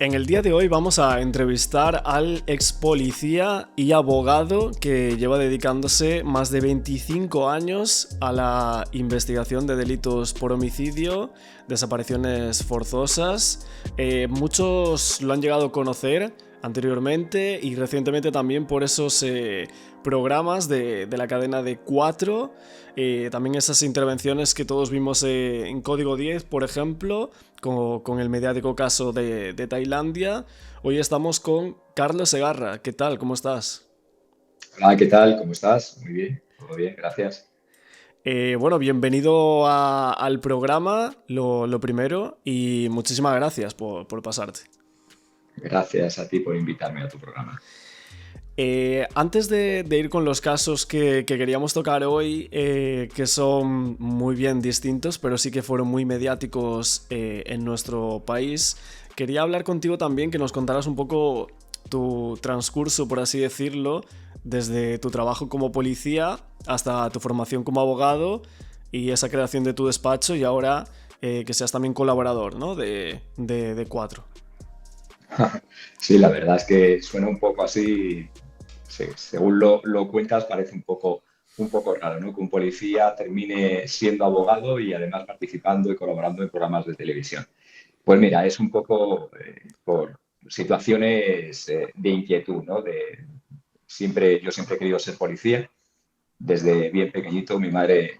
En el día de hoy vamos a entrevistar al ex policía y abogado que lleva dedicándose más de 25 años a la investigación de delitos por homicidio, desapariciones forzosas. Muchos lo han llegado a conocer anteriormente y recientemente también por esos programas de la cadena de 4. También esas intervenciones que todos vimos en Código 10, por ejemplo, con el mediático caso de Tailandia. Hoy estamos con Carlos Segarra. ¿Qué tal? ¿Cómo estás? Hola, ¿qué tal? ¿Cómo estás? Muy bien, todo bien, gracias. Bueno, bienvenido al programa, lo primero, y muchísimas gracias por pasarte. Gracias a ti por invitarme a tu programa. Antes de ir con los casos que queríamos tocar hoy, que son muy bien distintos, pero sí que fueron muy mediáticos en nuestro país, quería hablar contigo también, que nos contaras un poco tu transcurso, por así decirlo, desde tu trabajo como policía hasta tu formación como abogado y esa creación de tu despacho y ahora que seas también colaborador, ¿no? de Cuatro. Sí, la verdad es que suena un poco así, según lo cuentas, parece un poco raro, ¿no? Que un policía termine siendo abogado y además participando y colaborando en programas de televisión. Pues mira, es un poco por situaciones de inquietud, ¿no? Yo siempre he querido ser policía. Desde bien pequeñito mi madre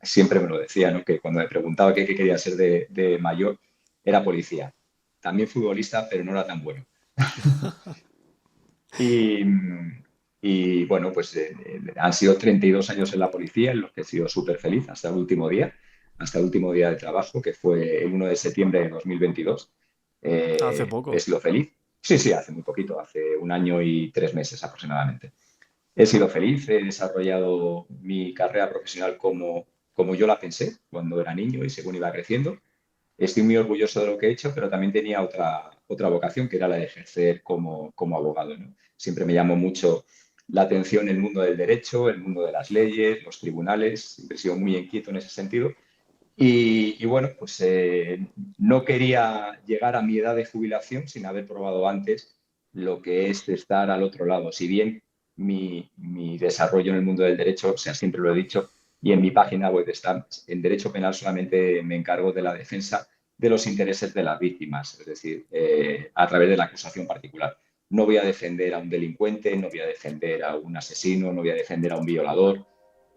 siempre me lo decía, ¿no? Que cuando me preguntaba qué quería ser de mayor, era policía. También futbolista, pero no era tan bueno. Y, y bueno, pues han sido 32 años en la policía en los que he sido súper feliz hasta el último día de trabajo, que fue el 1 de septiembre de 2022. Hace He poco. sido feliz. Sí, sí, hace muy poquito, hace un año y 3 meses aproximadamente. He sido feliz, he desarrollado mi carrera profesional como yo la pensé cuando era niño y según iba creciendo. Estoy muy orgulloso de lo que he hecho, pero también tenía otra vocación, que era la de ejercer como abogado, ¿no? Siempre me llamó mucho la atención el mundo del derecho, el mundo de las leyes, los tribunales. Siempre he sido muy inquieto en ese sentido. Y bueno, pues no quería llegar a mi edad de jubilación sin haber probado antes lo que es estar al otro lado. Si bien mi desarrollo en el mundo del derecho, o sea, siempre lo he dicho, y en mi página web está, en derecho penal solamente me encargo de la defensa de los intereses de las víctimas, es decir, a través de la acusación particular. No voy a defender a un delincuente, no voy a defender a un asesino, no voy a defender a un violador.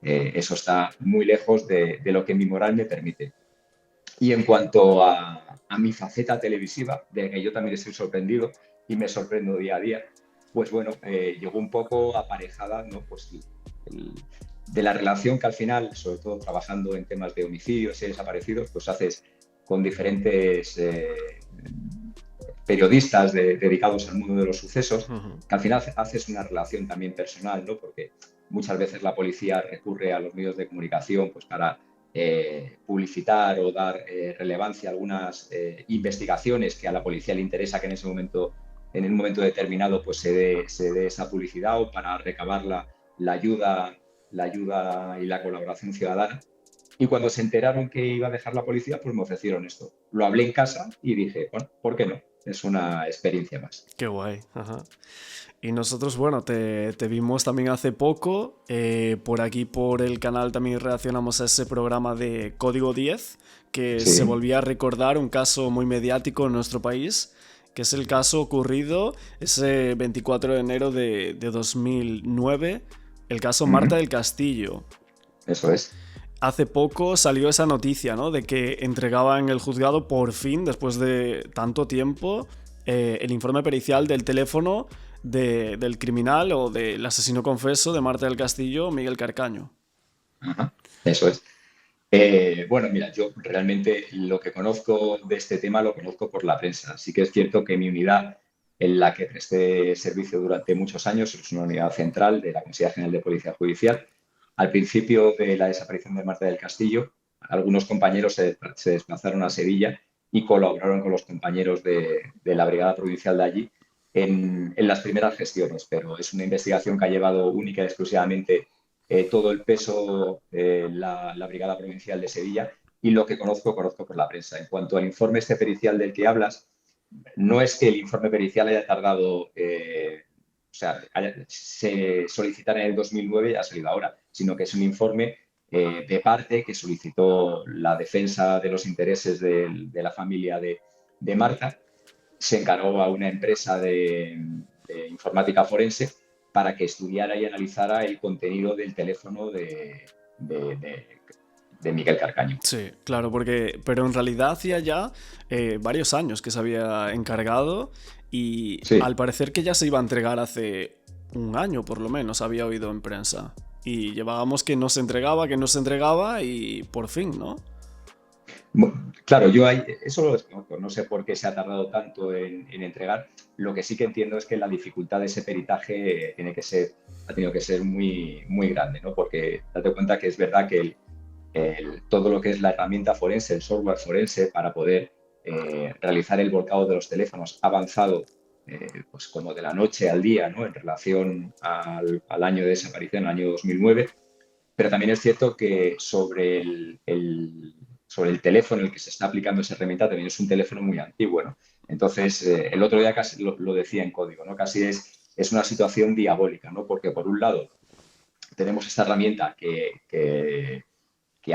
Eso está muy lejos de lo que mi moral me permite. Y en cuanto a mi faceta televisiva, de que yo también estoy sorprendido y me sorprendo día a día, pues bueno, llegó un poco aparejada, ¿no? Pues de la relación que al final, sobre todo trabajando en temas de homicidios y desaparecidos, pues haces con diferentes periodistas dedicados al mundo de los sucesos, Ujú. que al final haces una relación también personal, ¿no? Porque muchas veces la policía recurre a los medios de comunicación pues, para publicitar o dar relevancia a algunas investigaciones que a la policía le interesa que en un momento determinado, pues se dé esa publicidad o para recabar la ayuda y la colaboración ciudadana. Y cuando se enteraron que iba a dejar la policía, pues me ofrecieron esto. Lo hablé en casa y dije, bueno, ¿por qué no? Es una experiencia más. Qué guay. Ajá. Y nosotros, bueno, te vimos también hace poco. Por aquí, por el canal, también reaccionamos a ese programa de Código 10, que se Sí. volvía a recordar un caso muy mediático en nuestro país, que es el caso ocurrido ese 24 de enero de 2009, el caso Marta Ujú. del Castillo. Eso es. Hace poco salió esa noticia, ¿no? De que entregaba en el juzgado por fin, después de tanto tiempo, el informe pericial del teléfono del criminal o del asesino confeso de Marta del Castillo, Miguel Carcaño. Ajá. Eso es. Bueno, mira, yo realmente lo que conozco de este tema lo conozco por la prensa. Sí que es cierto que mi unidad en la que presté servicio durante muchos años es una unidad central de la Comisaría General de Policía Judicial. Al principio de la desaparición de Marta del Castillo, algunos compañeros se desplazaron a Sevilla y colaboraron con los compañeros de la Brigada Provincial de allí en las primeras gestiones, pero es una investigación que ha llevado única y exclusivamente todo el peso la Brigada Provincial de Sevilla y lo que conozco por la prensa. En cuanto al informe este pericial del que hablas, no es que el informe pericial haya tardado, o sea, se solicitara en el 2009 y ha salido ahora, sino que es un informe de parte que solicitó la defensa de los intereses de la familia de Marta, se encargó a una empresa de informática forense para que estudiara y analizara el contenido del teléfono de, de- de Miguel Carcaño. Sí, claro, pero en realidad hacía ya varios años que se había encargado y Sí, al parecer que ya se iba a entregar hace un año por lo menos, había oído en prensa. Y llevábamos que no se entregaba y por fin, ¿no? Claro, yo eso lo desconozco, no sé por qué se ha tardado tanto en entregar. Lo que sí que entiendo es que la dificultad de ese peritaje ha tenido que ser muy, muy grande, ¿no? Porque date cuenta que es verdad que todo lo que es la herramienta forense, el software forense para poder realizar el volcado de los teléfonos ha avanzado pues como de la noche al día, ¿no? En relación al año de desaparición, el año 2009. Pero también es cierto que sobre el teléfono en el que se está aplicando esa herramienta también es un teléfono muy antiguo, ¿no? Entonces, el otro día casi lo decía en código, ¿no? Casi es una situación diabólica, ¿no? Porque por un lado tenemos esta herramienta que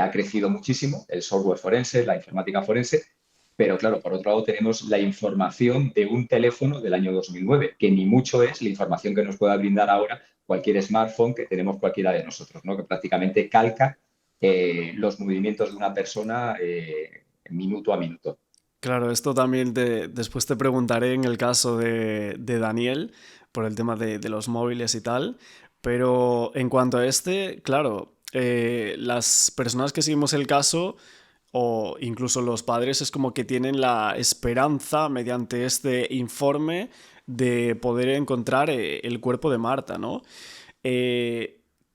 ha crecido muchísimo, el software forense, la informática forense, pero claro, por otro lado tenemos la información de un teléfono del año 2009, que ni mucho es la información que nos pueda brindar ahora cualquier smartphone que tenemos cualquiera de nosotros, ¿no? Que prácticamente calca los movimientos de una persona minuto a minuto. Claro, esto también después te preguntaré en el caso de Daniel, por el tema de los móviles y tal, pero en cuanto a este, claro, las personas que seguimos el caso, o incluso los padres, es como que tienen la esperanza, mediante este informe, de poder encontrar el cuerpo de Marta, ¿no?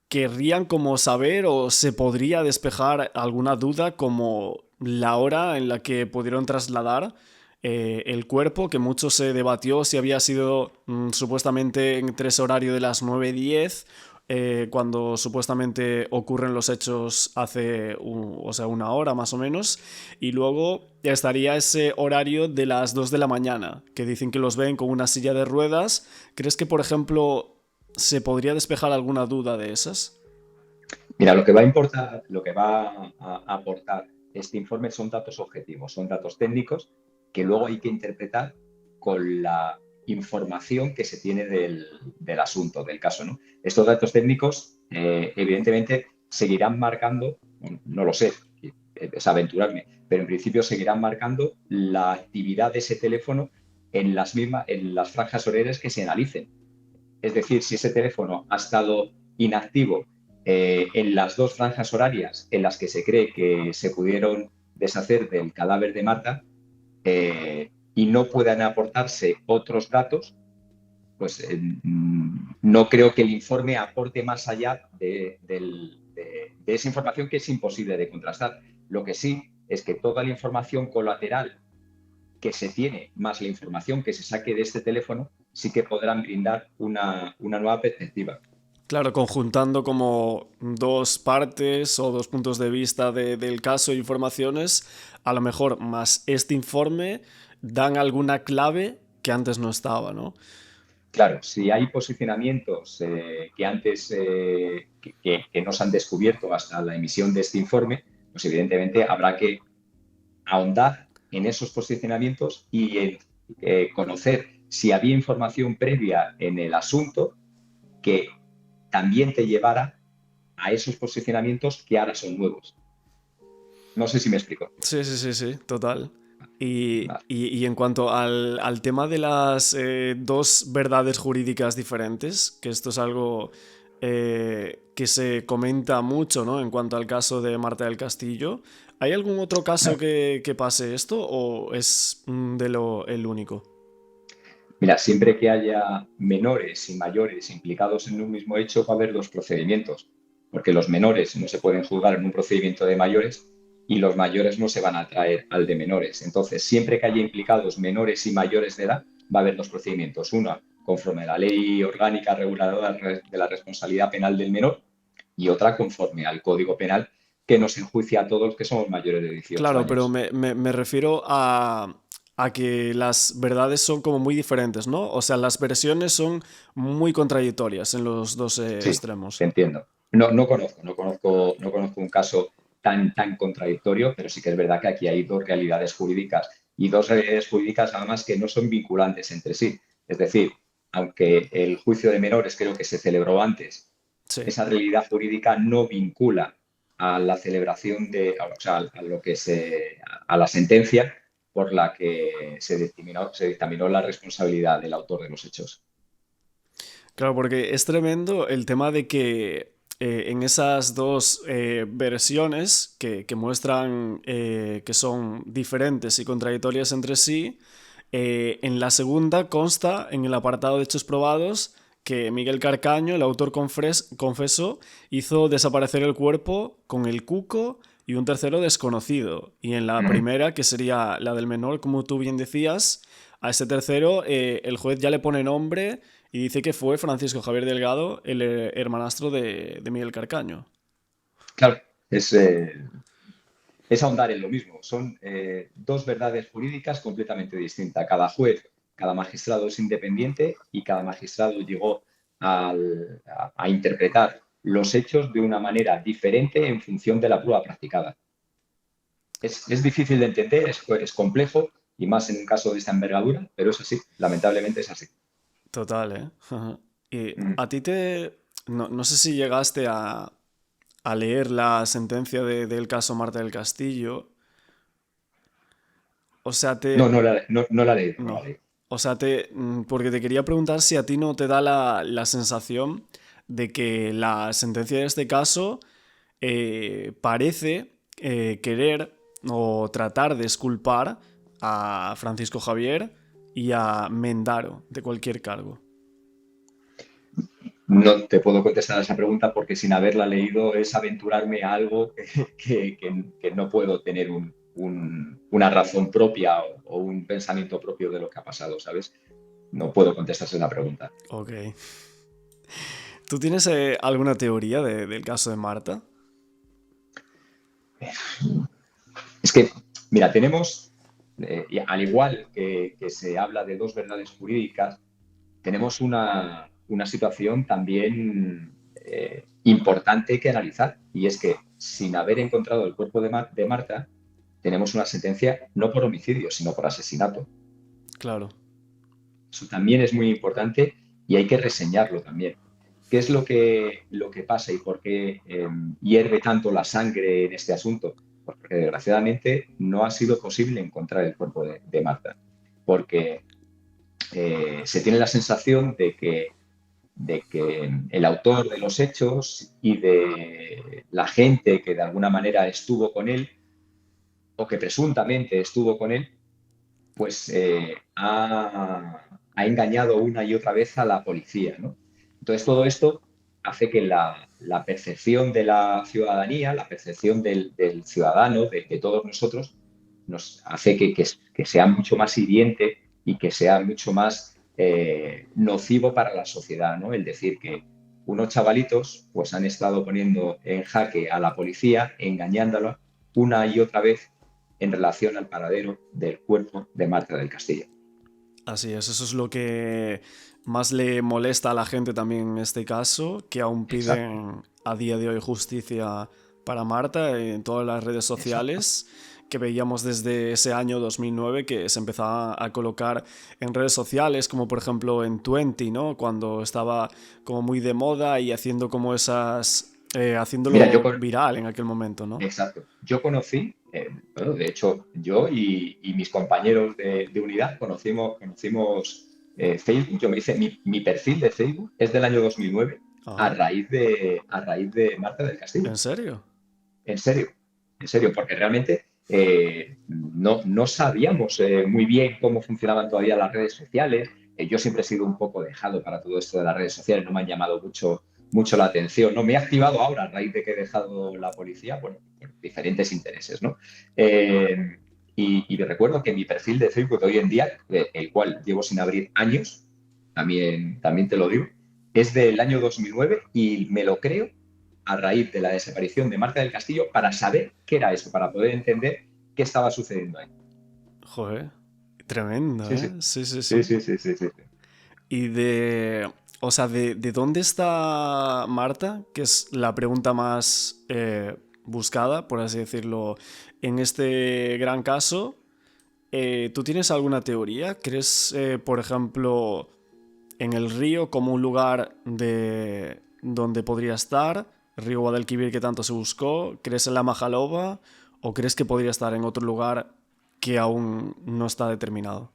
Querrían como saber o se podría despejar alguna duda como la hora en la que pudieron trasladar el cuerpo, que mucho se debatió si había sido supuestamente entre ese horario de las 9:10, cuando supuestamente ocurren los hechos hace o sea, una hora más o menos, y luego estaría ese horario de las 2 de la mañana, que dicen que los ven con una silla de ruedas. ¿Crees que, por ejemplo, se podría despejar alguna duda de esas? Mira, lo que va a importar, lo que va a aportar este informe son datos objetivos, son datos técnicos que luego hay que interpretar con la información que se tiene del asunto, del caso, ¿no? Estos datos técnicos, evidentemente, seguirán marcando, no lo sé, es aventurarme, pero en principio seguirán marcando la actividad de ese teléfono en las franjas horarias que se analicen. Es decir, si ese teléfono ha estado inactivo en las dos franjas horarias en las que se cree que se pudieron deshacer del cadáver de Marta y no puedan aportarse otros datos, pues no creo que el informe aporte más allá de esa información que es imposible de contrastar. Lo que sí es que toda la información colateral que se tiene, más la información que se saque de este teléfono, sí que podrán brindar una nueva perspectiva. Claro, conjuntando como dos partes o dos puntos de vista del caso e informaciones, a lo mejor más este informe dan alguna clave que antes no estaba, ¿no? Claro, si hay posicionamientos que antes que no se han descubierto hasta la emisión de este informe, pues evidentemente habrá que ahondar en esos posicionamientos y en conocer si había información previa en el asunto que también te llevara a esos posicionamientos que ahora son nuevos. No sé si me explico. Sí, sí, sí, sí, total. Y, Vale. y en cuanto al tema de las dos verdades jurídicas diferentes, que esto es algo que se comenta mucho, ¿no? En cuanto al caso de Marta del Castillo, ¿hay algún otro caso que pase esto o es el único? Mira, siempre que haya menores y mayores implicados en un mismo hecho, va a haber dos procedimientos, porque los menores no se pueden juzgar en un procedimiento de mayores y los mayores no se van a traer al de menores. Entonces, siempre que haya implicados menores y mayores de edad, va a haber dos procedimientos. Uno, conforme a la ley orgánica reguladora de la responsabilidad penal del menor y otra conforme al Código Penal que nos enjuicia a todos los que somos mayores de 18 Claro, pero años. me refiero a a que las verdades son como muy diferentes, ¿no? O sea, las versiones son muy contradictorias en los dos Sí, te extremos. entiendo. No conozco un caso tan contradictorio, pero sí que es verdad que aquí hay dos realidades jurídicas y dos realidades jurídicas además que no son vinculantes entre sí. Es decir, aunque el juicio de menores creo que se celebró antes, Sí. esa realidad jurídica no vincula a la celebración o sea, a la sentencia por la que se dictaminó la responsabilidad del autor de los hechos. Claro, porque es tremendo el tema de que en esas dos versiones que muestran que son diferentes y contradictorias entre sí, en la segunda consta en el apartado de hechos probados que Miguel Carcaño, el autor confeso, hizo desaparecer el cuerpo con el cuco y un tercero desconocido. Y en la Ujú. primera, que sería la del menor, como tú bien decías, a ese tercero el juez ya le pone nombre y dice que fue Francisco Javier Delgado, el hermanastro de Miguel Carcaño. Claro, es, es ahondar en lo mismo. Son dos verdades jurídicas completamente distintas. Cada juez, cada magistrado es independiente y cada magistrado llegó a interpretar los hechos de una manera diferente en función de la prueba practicada. Es difícil de entender, es complejo y más en un caso de esta envergadura, pero es así, lamentablemente es así. Total, ¿eh? Ajá. Y Mm. a ti te... No, no sé si llegaste a leer la sentencia del caso Marta del Castillo. O sea, No, te... no la leí, no la No. leí. O sea, porque te quería preguntar si a ti no te da la sensación de que la sentencia de este caso parece querer o tratar de exculpar a Francisco Javier y a Mendaro de cualquier cargo. No te puedo contestar a esa pregunta porque sin haberla leído es aventurarme a algo que no puedo tener una razón propia o un pensamiento propio de lo que ha pasado, ¿sabes? No puedo contestarse esa pregunta. Ok. ¿Tú tienes alguna teoría del caso de Marta? Es que, mira, tenemos, y al igual que se habla de dos verdades jurídicas, tenemos una situación también importante que analizar y es que sin haber encontrado el cuerpo de Marta, tenemos una sentencia no por homicidio, sino por asesinato. Claro. Eso también es muy importante y hay que reseñarlo también. ¿Qué es lo que pasa y por qué hierve tanto la sangre en este asunto? Pues porque desgraciadamente no ha sido posible encontrar el cuerpo de Marta, porque se tiene la sensación de que el autor de los hechos y de la gente que de alguna manera estuvo con él o que presuntamente estuvo con él, pues ha engañado una y otra vez a la policía, ¿no? Entonces todo esto hace que la percepción de la ciudadanía, la percepción del ciudadano, de todos nosotros, nos hace que sea mucho más hiriente y que sea mucho más nocivo para la sociedad, ¿no? El decir que unos chavalitos pues han estado poniendo en jaque a la policía, engañándola una y otra vez en relación al paradero del cuerpo de Marta del Castillo. Así es, eso es lo que más le molesta a la gente también en este caso, que aún Exacto, piden a día de hoy justicia para Marta en todas las redes exacto. sociales, que veíamos desde ese año 2009 que se empezaba a colocar en redes sociales, como por ejemplo en Twenty, ¿no? Cuando estaba como muy de moda y haciendo como esas... Mira, haciéndolo viral en aquel momento, ¿no? exacto. Yo conocí, bueno, de hecho, yo y mis compañeros de unidad conocimos Facebook. Yo me hice mi perfil de Facebook, es del año 2009, Ajá. a raíz de Marta del Castillo. ¿En serio? En serio, porque realmente no sabíamos muy bien cómo funcionaban todavía las redes sociales. Yo siempre he sido un poco dejado para todo esto de las redes sociales, no me han llamado mucho la atención. No me he activado ahora a raíz de que he dejado la policía, bueno, por diferentes intereses, ¿no? Eh, y recuerdo que mi perfil de Facebook de hoy en día, el cual llevo sin abrir años, también te lo digo, es del año 2009 y me lo creo a raíz de la desaparición de Marta del Castillo para saber qué era eso, para poder entender qué estaba sucediendo ahí. Joder. Tremendo, Sí, ¿eh? sí, Sí, sí, sí, sí. sí, sí, sí, sí. Y o sea, ¿de dónde está Marta? Que es la pregunta más buscada, por así decirlo, en este gran caso. ¿Tú tienes alguna teoría? ¿Crees, por ejemplo, en el río como un lugar de donde podría estar? El río Guadalquivir que tanto se buscó. ¿Crees en la Majaloba? ¿O crees que podría estar en otro lugar que aún no está determinado?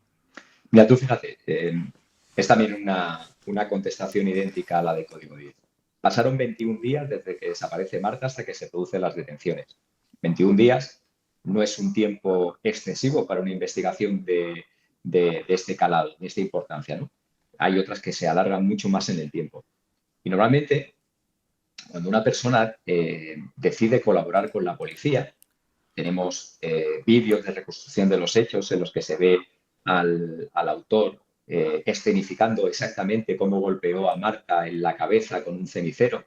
Mira, tú fíjate, es también una contestación idéntica a la de Código 10. Pasaron 21 días desde que desaparece Marta hasta que se producen las detenciones. 21 días no es un tiempo excesivo para una investigación de este calado, de esta importancia, ¿no? Hay otras que se alargan mucho más en el tiempo. Y normalmente, cuando una persona decide colaborar con la policía, tenemos vídeos de reconstrucción de los hechos en los que se ve al autor escenificando exactamente cómo golpeó a Marta en la cabeza con un cenicero.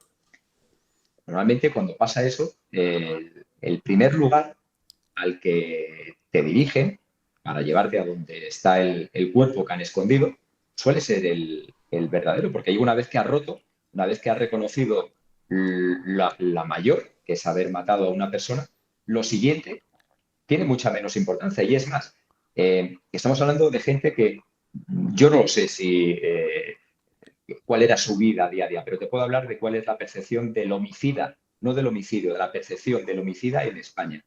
Normalmente cuando pasa eso, el primer lugar al que te dirigen para llevarte a donde está el cuerpo que han escondido suele ser el verdadero, porque ahí una vez que ha roto, una vez que ha reconocido la mayor, que es haber matado a una persona, lo siguiente tiene mucha menos importancia. Y es más, estamos hablando de gente que yo no sé si cuál era su vida día a día, pero te puedo hablar de cuál es la percepción del homicida, no del homicidio, de la percepción del homicida en España.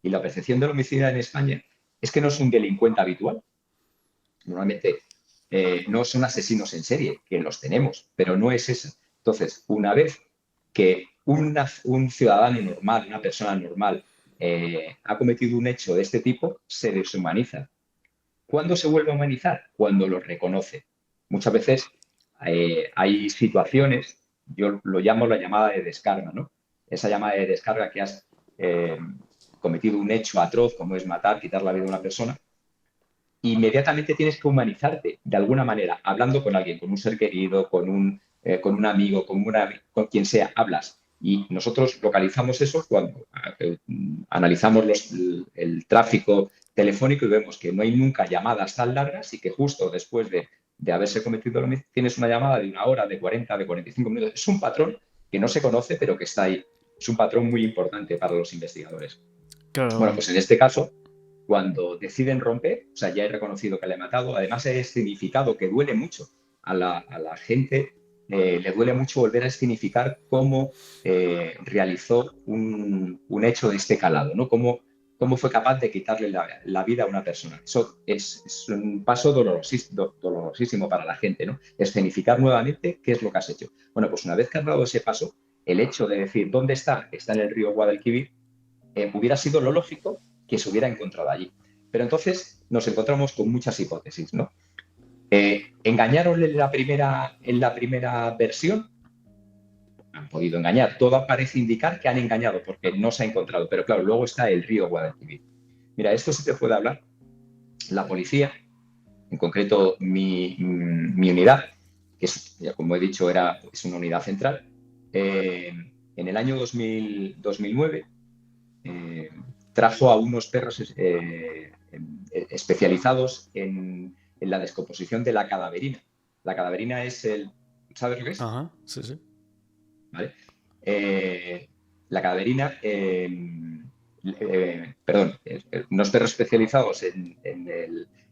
Y la percepción del homicida en España es que no es un delincuente habitual. Normalmente no son asesinos en serie, que los tenemos, pero no es eso. Entonces, una vez que un ciudadano normal, una persona normal, ha cometido un hecho de este tipo, se deshumaniza. ¿Cuándo se vuelve a humanizar? Cuando lo reconoce. Muchas veces hay situaciones, yo lo llamo la llamada de descarga, ¿no? Esa llamada de descarga que has eh, cometido un hecho atroz, como es matar, quitar la vida de una persona, inmediatamente tienes que humanizarte de alguna manera, hablando con alguien, con un ser querido, con un amigo, con quien sea, hablas. Y nosotros localizamos eso cuando analizamos el tráfico telefónico y vemos que no hay nunca llamadas tan largas y que justo después de haberse cometido el homicidio tienes una llamada de 1 hora, de 40, de 45 minutos. Es un patrón que no se conoce, pero que está ahí. Es un patrón muy importante para los investigadores. Bueno, Claro. pues en este caso, cuando deciden romper, o sea, ya he reconocido que le he matado, además he escenificado que duele mucho a la gente, le duele mucho volver a escenificar cómo realizó un hecho de este calado, ¿no? Cómo fue capaz de quitarle la vida a una persona. Eso es un paso dolorosísimo para la gente, ¿no? Escenificar nuevamente qué es lo que has hecho. Bueno, pues una vez que has dado ese paso, el hecho de decir, ¿dónde está? Está en el río Guadalquivir, hubiera sido lo lógico que se hubiera encontrado allí. Pero entonces nos encontramos con muchas hipótesis, ¿no? ¿Engañaron en la primera versión? Han podido engañar. Todo parece indicar que han engañado porque no se ha encontrado. Pero claro, luego está el río Guadalquivir. Mira, esto sí te puede hablar. La policía, en concreto mi unidad, que es, ya como he dicho, es una unidad central, en el año 2009 eh, trajo a unos perros especializados en la descomposición de la cadaverina. La cadaverina es ¿sabes lo que es? Ajá, sí, sí. ¿Vale? La cadaverina, perdón, unos perros especializados en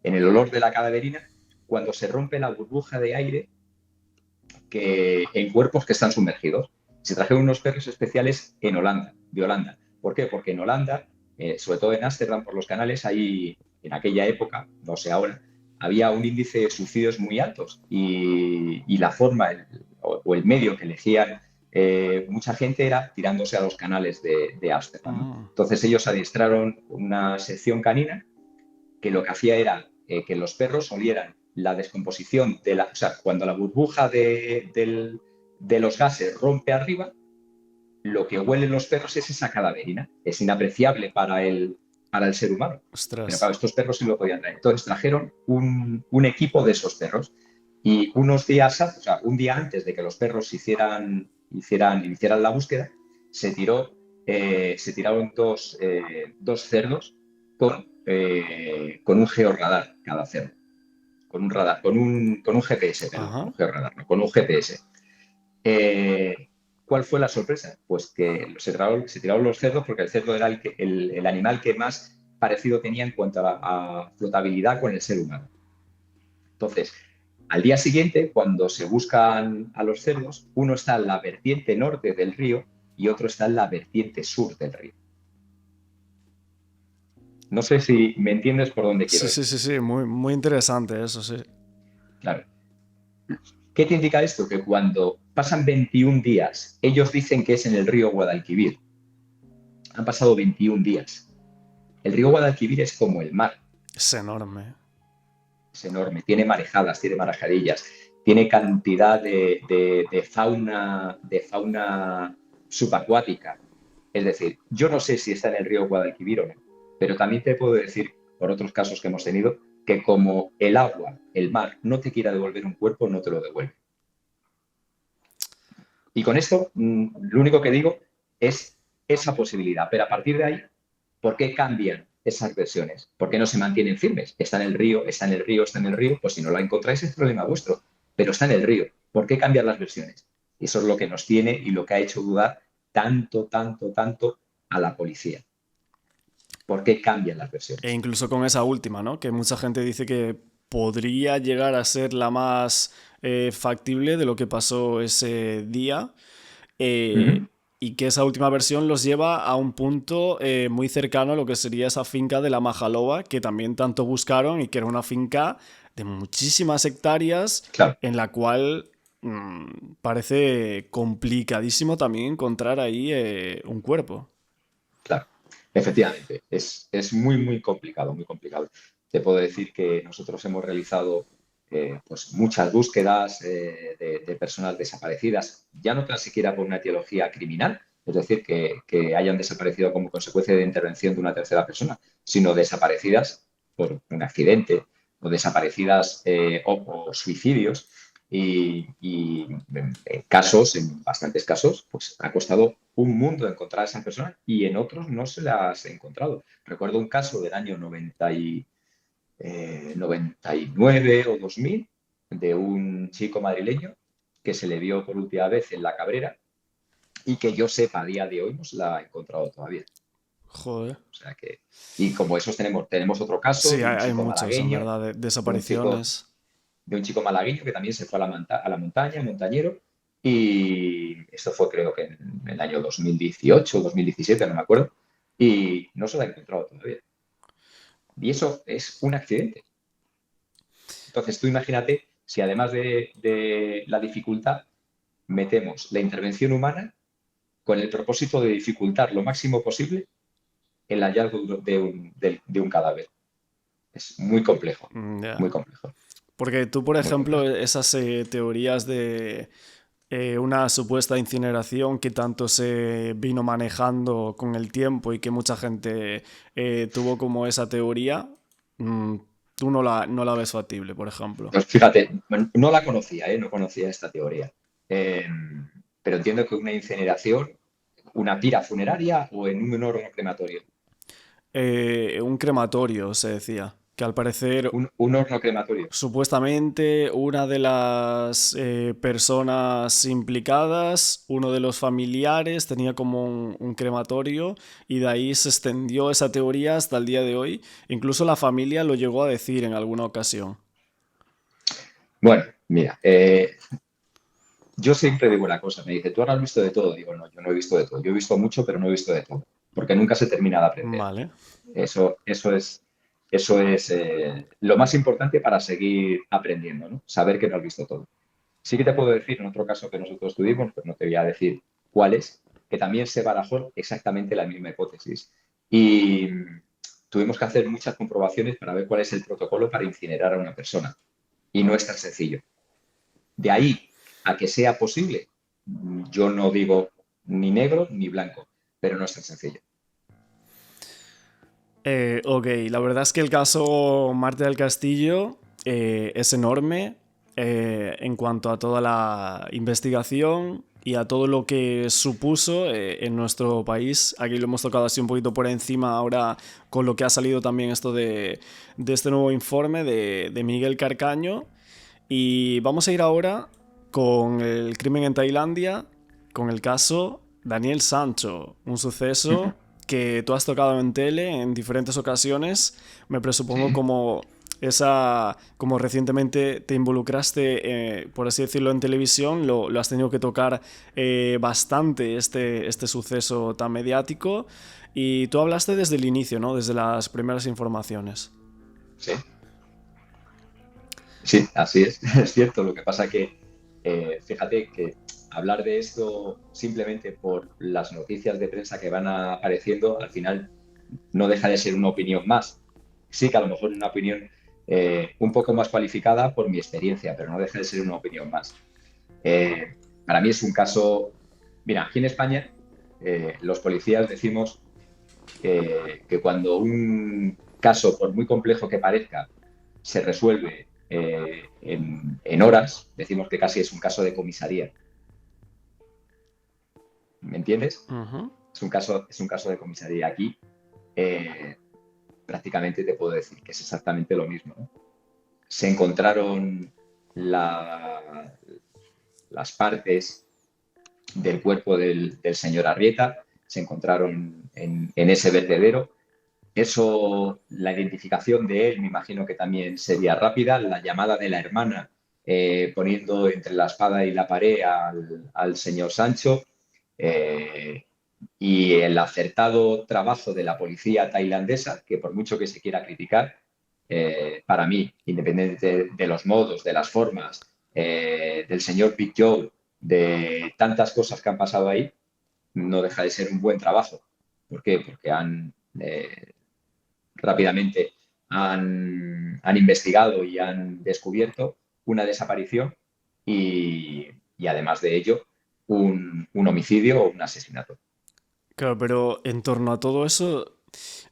el olor de la cadaverina cuando se rompe la burbuja de aire en cuerpos que están sumergidos. Se trajeron unos perros especiales de Holanda. ¿Por qué? Porque en Holanda, sobre todo en Ámsterdam, por los canales, en aquella época, no sé ahora, había un índice de suicidios muy altos y la forma o el medio que elegían mucha gente era tirándose a los canales de Ámsterdam, ¿no? Mm. Entonces ellos adiestraron una sección canina que lo que hacía era que los perros olieran la descomposición o sea, cuando la burbuja de los gases rompe arriba, lo que huelen los perros es esa cadaverina. Es inapreciable para el ser humano. Ostras. Pero claro, estos perros sí lo podían traer. Entonces trajeron un equipo de esos perros. Y unos días, o sea, un día antes de que los perros iniciaran la búsqueda, se tiraron dos cerdos con con un georradar cada cerdo, con un radar, con un GPS, perdón, Ajá. un georradar, no, con un GPS. Eh, ¿Cuál fue la sorpresa? Pues que se tiraron los cerdos porque el cerdo era el animal que más parecido tenía en cuanto a flotabilidad con el ser humano. Entonces, al día siguiente, cuando se buscan a los cerdos, uno está en la vertiente norte del río y otro está en la vertiente sur del río. No sé si me entiendes por dónde Sí, quiero ir. sí, sí, sí, muy, muy interesante eso, sí. Claro. ¿Qué te indica esto? Que cuando pasan 21 días, ellos dicen que es en el río Guadalquivir. Han pasado 21 días. El río Guadalquivir es como el mar, Es enorme. es enorme, tiene marejadas, tiene marejadillas, tiene cantidad de fauna subacuática. Es decir, yo no sé si está en el río Guadalquivir o no, pero también te puedo decir, por otros casos que hemos tenido, que como el agua, el mar, no te quiera devolver un cuerpo, no te lo devuelve. Y con esto, lo único que digo es esa posibilidad. Pero a partir de ahí, ¿por qué cambian esas versiones? ¿Por qué no se mantienen firmes? Está en el río, está en el río, está en el río. Pues si no la encontráis es problema vuestro. Pero está en el río. ¿Por qué cambian las versiones? Y eso es lo que nos tiene y lo que ha hecho dudar tanto, tanto, tanto a la policía. ¿Por qué cambian las E versiones? incluso con esa última, ¿no? Que mucha gente dice que podría llegar a ser la más factible de lo que pasó ese día. Uh -huh. Y que esa última versión los lleva a un punto muy cercano a lo que sería esa finca de la Majaloba, que también tanto buscaron y que era una finca de muchísimas hectáreas Claro, en la cual parece complicadísimo también encontrar ahí un cuerpo. claro. Efectivamente, es muy, muy complicado, muy complicado. Te puedo decir que nosotros hemos realizado pues muchas búsquedas de personas desaparecidas, ya no tan siquiera por una etiología criminal, es decir, que hayan desaparecido como consecuencia de intervención de una tercera persona, sino desaparecidas por un accidente o desaparecidas o suicidios. Y en casos, en bastantes casos, pues ha costado un mundo encontrar a esa persona y en otros no se las he encontrado. Recuerdo un caso del año 99 o 2000 de un chico madrileño que se le vio por última vez en La Cabrera y que yo sepa a día de hoy no se la ha encontrado todavía. Joder. O sea que, y como esos tenemos otro caso Sí, hay muchos, en verdad, de de un chico desapariciones. de un chico malagueño que también se fue a la montaña, montañero, y esto fue creo que en el año 2018 o 2017, no me acuerdo, y no se lo ha encontrado todavía. Y eso es un accidente. Entonces tú imagínate si además de la dificultad metemos la intervención humana con el propósito de dificultar lo máximo posible el hallazgo de un cadáver. Es muy complejo, Ya. muy complejo, Porque tú, por muy ejemplo, complejo. esas teorías de una supuesta incineración que tanto se vino manejando con el tiempo y que mucha gente tuvo como esa teoría, mm, tú no la ves factible, por ejemplo. Pues fíjate, no la conocía, ¿eh? No conocía esta teoría. Eh, pero entiendo que una incineración, una pira funeraria o en un horno crematorio. Un crematorio, se decía, que al parecer Un horno crematorio. supuestamente una de las personas implicadas, uno de los familiares, tenía como un crematorio y de ahí se extendió esa teoría hasta el día de hoy. Incluso la familia lo llegó a decir en alguna ocasión. Bueno, mira, yo siempre digo una cosa, me dice, ¿tú ahora has visto de todo? Digo, no, yo no he visto de todo. Yo he visto mucho, pero no he visto de todo, porque nunca se termina de aprender. Vale. Eso es lo más importante para seguir aprendiendo, ¿no? Saber que no has visto todo. Sí que te puedo decir, en otro caso que nosotros tuvimos, pues no te voy a decir cuál es, que también se barajó exactamente la misma hipótesis. Y tuvimos que hacer muchas comprobaciones para ver cuál es el protocolo para incinerar a una persona. Y no es tan sencillo. De ahí a que sea posible, yo no digo ni negro ni blanco, pero no es tan sencillo. Ok, la verdad es que el caso Marte del Castillo es enorme en cuanto a toda la investigación y a todo lo que supuso en nuestro país. Aquí lo hemos tocado así un poquito por encima ahora con lo que ha salido también esto de este nuevo informe de Miguel Carcaño. Y vamos a ir ahora con el crimen en Tailandia, con el caso Daniel Sancho, un suceso que tú has tocado en tele en diferentes ocasiones. Me presupongo Sí. como recientemente te involucraste, por así decirlo, en televisión, lo has tenido que tocar bastante este suceso tan mediático. Y tú hablaste desde el inicio, ¿no? Desde las primeras informaciones. Sí, sí, así es, es cierto. Lo que pasa que, fíjate que hablar de esto simplemente por las noticias de prensa que van apareciendo, al final no deja de ser una opinión más. Sí que a lo mejor una opinión un poco más cualificada por mi experiencia, pero no deja de ser una opinión más. Eh, para mí es un caso, mira, aquí en España los policías decimos que cuando un caso, por muy complejo que parezca, se resuelve en horas, decimos que casi es un caso de comisaría. ¿Me entiendes? Ujú. Es un caso de comisaría. Aquí eh, prácticamente te puedo decir que es exactamente lo mismo, ¿no? Se encontraron la- las partes del cuerpo del señor Arrieta, se encontraron en ese vertedero. Eso, la identificación de él, me imagino que también sería rápida. La llamada de la hermana poniendo entre la espada y la pared al señor Sancho. eh, y el acertado trabajo de la policía tailandesa, que por mucho que se quiera criticar, para mí, independiente de los modos, de las formas, del señor Big Joe, de tantas cosas que han pasado ahí, no deja de ser un buen trabajo. ¿Por qué? Porque rápidamente han investigado y han descubierto una desaparición y además de ello, un homicidio o un asesinato. Claro, pero en torno a todo eso,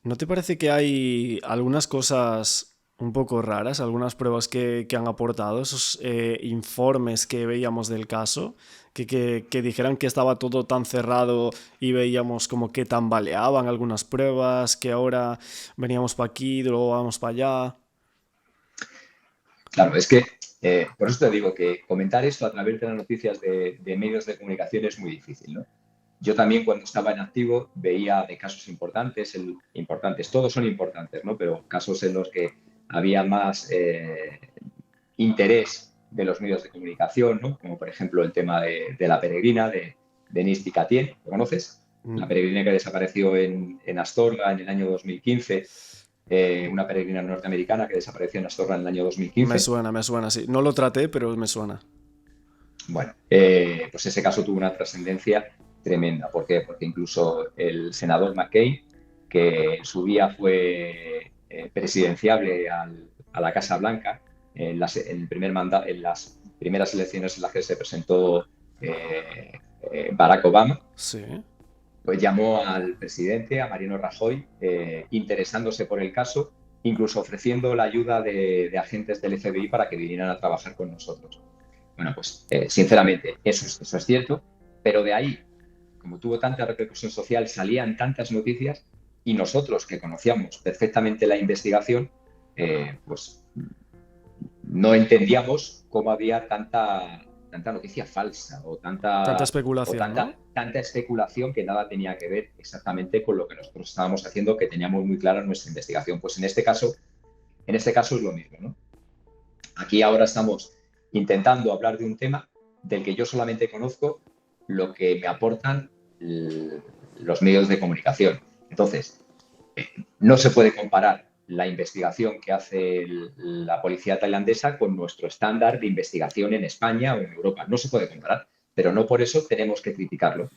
¿no te parece que hay algunas cosas un poco raras, algunas pruebas que han aportado esos informes que veíamos del caso, que dijeran que estaba todo tan cerrado y veíamos como que tambaleaban algunas pruebas, que ahora veníamos para aquí, luego vamos para allá? Claro, es que por eso te digo que comentar esto a través de las noticias de medios de comunicación es muy difícil, ¿no? Yo también cuando estaba en activo veía de casos importantes, importantes, todos son importantes, ¿no? Pero casos en los que había más interés de los medios de comunicación, ¿no? Como por ejemplo el tema de la peregrina de Nisti Catien, ¿lo conoces? La peregrina que desapareció en Astorga en el año 2015, una peregrina norteamericana que desapareció en Astorga en el año 2015. Me suena, sí. No lo traté, pero me suena. Bueno, pues ese caso tuvo una trascendencia tremenda. ¿Por qué? Porque incluso el senador McCain, que en su día fue presidenciable a la Casa Blanca, en el primer en las primeras elecciones en las que se presentó Barack Obama, Sí. pues llamó al presidente, a Mariano Rajoy, interesándose por el caso, incluso ofreciendo la ayuda de agentes del FBI para que vinieran a trabajar con nosotros. Bueno, pues sinceramente, eso es cierto, pero de ahí, como tuvo tanta repercusión social, salían tantas noticias y nosotros que conocíamos perfectamente la investigación, pues no entendíamos cómo había tanta noticia falsa Tanta especulación, ¿no? tanta especulación que nada tenía que ver exactamente con lo que nosotros estábamos haciendo, que teníamos muy clara nuestra investigación. Pues en este caso es lo mismo, ¿no? Aquí ahora estamos intentando hablar de un tema del que yo solamente conozco lo que me aportan los medios de comunicación. Entonces, no se puede comparar la investigación que hace la policía tailandesa con nuestro estándar de investigación en España o en Europa. No se puede comparar, pero no por eso tenemos que criticarlo.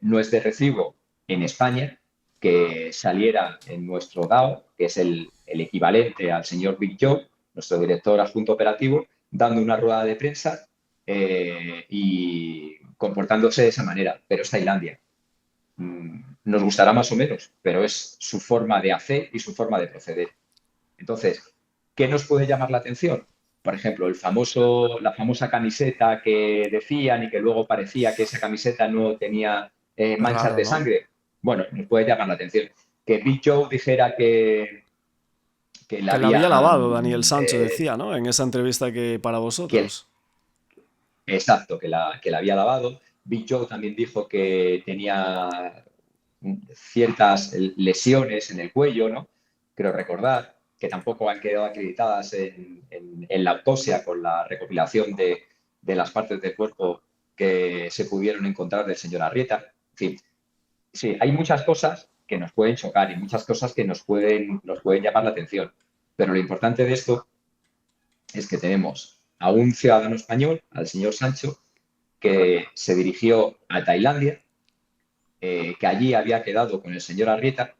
No es de recibo en España que saliera en nuestro DAO, que es el equivalente al señor Big Joe, nuestro director adjunto operativo, dando una rueda de prensa y comportándose de esa manera, pero es Tailandia. Nos gustará más o menos, pero es su forma de hacer y su forma de proceder. Entonces, ¿qué nos puede llamar la atención? por ejemplo, la famosa camiseta que decían y que luego parecía que esa camiseta no tenía manchas Raro, de ¿no? sangre. Bueno, nos puede llamar la atención. Que Big Joe dijera que la Que la había lavado Daniel habían, Sancho, decía, ¿no? En esa entrevista que para que, vosotros. exacto, que la había lavado. Big Joe también dijo que tenía ciertas lesiones en el cuello, ¿no? Creo recordar, que tampoco han quedado acreditadas en la autopsia con la recopilación de las partes del cuerpo que se pudieron encontrar del señor Arrieta. En fin, sí, hay muchas cosas que nos pueden chocar y muchas cosas que nos pueden llamar la atención. Pero lo importante de esto es que tenemos a un ciudadano español, al señor Sancho, que se dirigió a Tailandia, que allí había quedado con el señor Arrieta,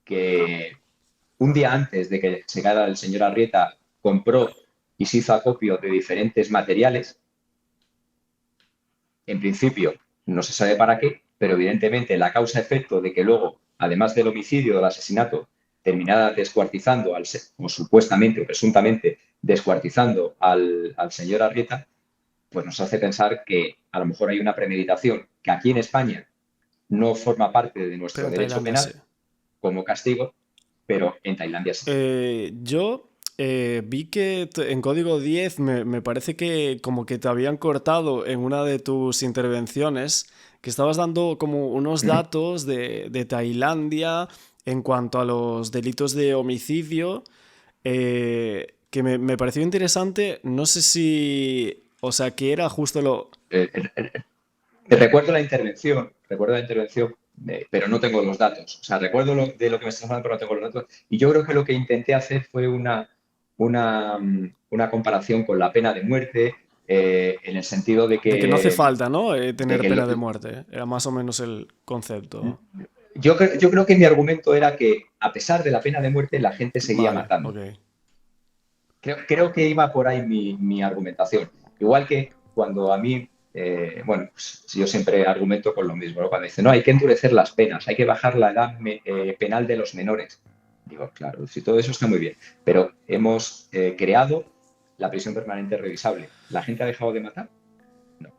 que un día antes de que llegara el señor Arrieta compró y se hizo acopio de diferentes materiales. En principio no se sabe para qué, pero evidentemente la causa-efecto de que luego, además del homicidio o del asesinato, terminara descuartizando, o supuestamente o presuntamente descuartizando al señor Arrieta, pues nos hace pensar que a lo mejor hay una premeditación que aquí en España no forma parte de Pero nuestro en derecho Tailandia sí. penal como castigo, pero en Tailandia sí. Yo vi que en código 10 me parece que como que te habían cortado en una de tus intervenciones, que estabas dando como unos datos de Tailandia en cuanto a los delitos de homicidio, que me pareció interesante. No sé si, o sea, que era justo lo... Eh, eh, recuerdo la intervención, pero no tengo los datos. O sea, recuerdo de lo que me estás hablando, pero no tengo los datos. Y yo creo que lo que intenté hacer fue una comparación con la pena de muerte, en el sentido de De que no hace que, falta, ¿no? de Tener que lo- pena de muerte. Era más o menos el concepto. yo creo que mi argumento era que, a pesar de la pena de muerte, la gente seguía Vale, matando. ok. Creo que iba por ahí mi argumentación. Igual que cuando a mí, bueno, pues yo siempre argumento con lo mismo, ¿no? Cuando dicen, no, hay que endurecer las penas, hay que bajar la edad penal de los menores. Digo, claro, si todo eso está muy bien, pero hemos creado la prisión permanente revisable. ¿La gente ha dejado de matar? No.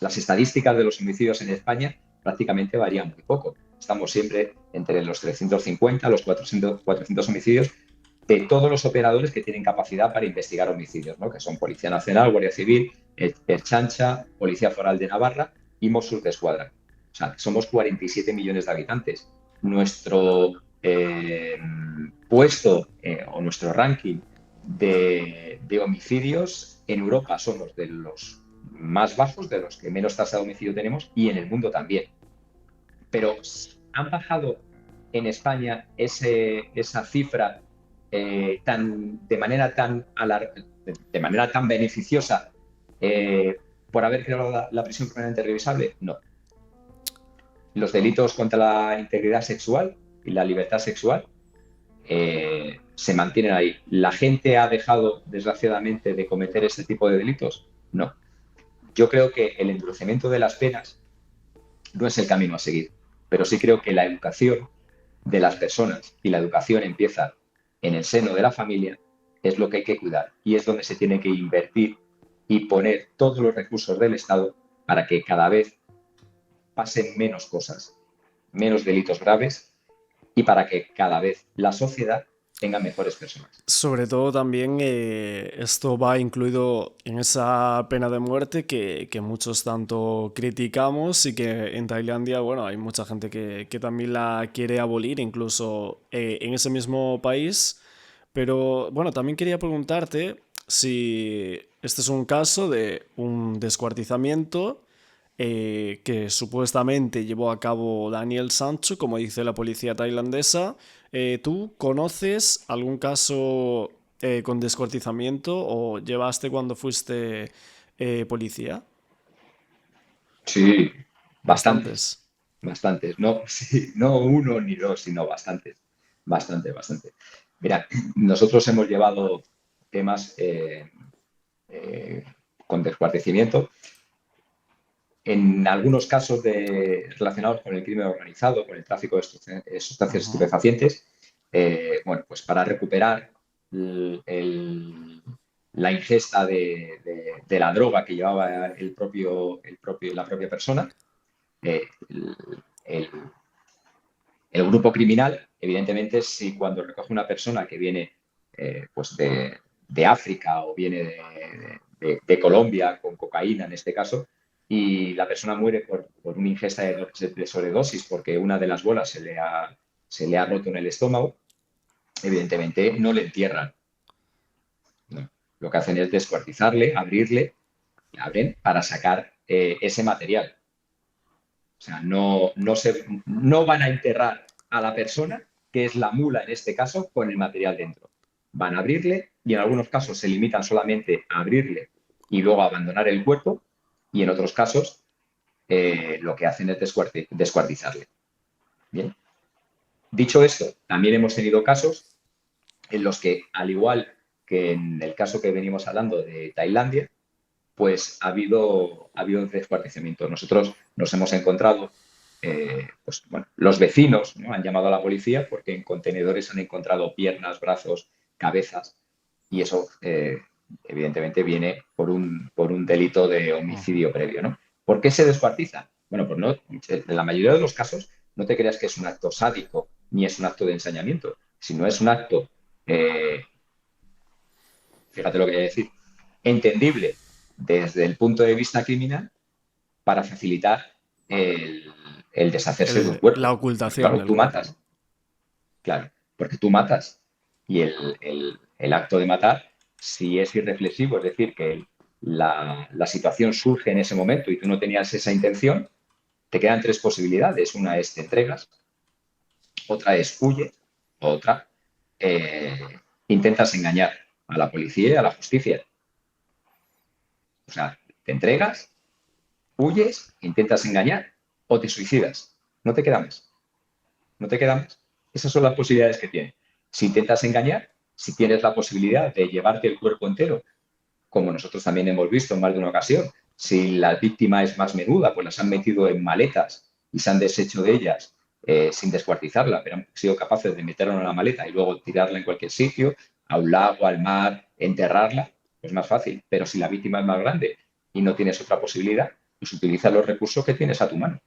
Las estadísticas de los homicidios en España prácticamente varían muy poco. Estamos siempre entre los 350, los 400 homicidios de todos los operadores que tienen capacidad para investigar homicidios, ¿no? Que son Policía Nacional, Guardia Civil, Ertzaintza, Policía Foral de Navarra y Mossos de Escuadra. O sea, somos 47 millones de habitantes. Nuestro puesto o nuestro ranking de homicidios en Europa somos de los más bajos, de los que menos tasa de homicidio tenemos, y en el mundo también. Pero han bajado en España esa cifra de manera tan beneficiosa por haber creado la prisión permanente revisable. No. Los delitos contra la integridad sexual y la libertad sexual se mantienen ahí. ¿La gente ha dejado, desgraciadamente, de cometer este tipo de delitos? No. Yo creo que el endurecimiento de las penas no es el camino a seguir, pero sí creo que la educación de las personas, y la educación empieza en el seno de la familia, es lo que hay que cuidar y es donde se tiene que invertir y poner todos los recursos del Estado para que cada vez pasen menos cosas, menos delitos graves, y para que cada vez la sociedad tenga mejores personas. Sobre todo también esto va incluido en esa pena de muerte que muchos tanto criticamos y que en Tailandia, bueno, hay mucha gente que también la quiere abolir, incluso en ese mismo país. Pero bueno, también quería preguntarte si este es un caso de un descuartizamiento que supuestamente llevó a cabo Daniel Sancho, como dice la policía tailandesa. ¿Tú conoces algún caso con descuartizamiento o llevaste cuando fuiste policía? Sí, bastantes, Bastantes. bastantes. No, sí, no uno ni dos, sino bastantes. Bastante, bastante. Mira, nosotros hemos llevado temas eh, con descuartizamiento. En algunos casos relacionados con el crimen organizado, con el tráfico de sustancias Ujú. estupefacientes, bueno, pues para recuperar el, la ingesta de la droga que llevaba la propia persona. Eh, el, el- el grupo criminal, evidentemente, si cuando recoge una persona que viene pues de África o viene de Colombia con cocaína en este caso, y la persona muere por una ingesta de sobredosis porque una de las bolas se le ha roto en el estómago, evidentemente no le entierran. ¿No? Lo que hacen es descuartizarle, abrirle, abren para sacar ese material. O sea, no van a enterrar a la persona, que es la mula en este caso, con el material dentro. Van a abrirle y en algunos casos se limitan solamente a abrirle y luego a abandonar el cuerpo, y en otros casos lo que hacen es descuartizarle. Bien. Dicho esto, también hemos tenido casos en los que, al igual que en el caso que venimos hablando de Tailandia, pues ha habido descuartizamiento. Nosotros nos hemos encontrado, pues bueno, los vecinos, ¿no?, han llamado a la policía porque en contenedores han encontrado piernas, brazos, cabezas, y eso evidentemente viene por un delito de homicidio previo, ¿no? ¿Por qué se descuartiza? Bueno, pues no, en la mayoría de los casos no te creas que es un acto sádico ni es un acto de ensañamiento, sino es un acto, eh, fíjate lo que voy a decir, entendible desde el punto de vista criminal para facilitar el, el deshacerse de un La cuerpo. Pues ocultación claro, del tú cuerpo. matas, claro, porque tú matas. Y el acto de matar, si es irreflexivo, es decir, que la situación surge en ese momento y tú no tenías esa intención, te quedan tres posibilidades. Una es te entregas, otra es huye, otra eh, intentas engañar a la policía y a la justicia. O sea, te entregas, huyes, intentas engañar o te suicidas. No te queda más. No te queda más. Esas son las posibilidades que tienes. Si intentas engañar, si tienes la posibilidad de llevarte el cuerpo entero, como nosotros también hemos visto en más de una ocasión, si la víctima es más menuda, pues las han metido en maletas y se han deshecho de ellas sin descuartizarla, pero han sido capaces de meterla en la maleta y luego tirarla en cualquier sitio, a un lago, al mar, enterrarla, pues más fácil. Pero si la víctima es más grande y no tienes otra posibilidad, pues utiliza los recursos que tienes a tu mano.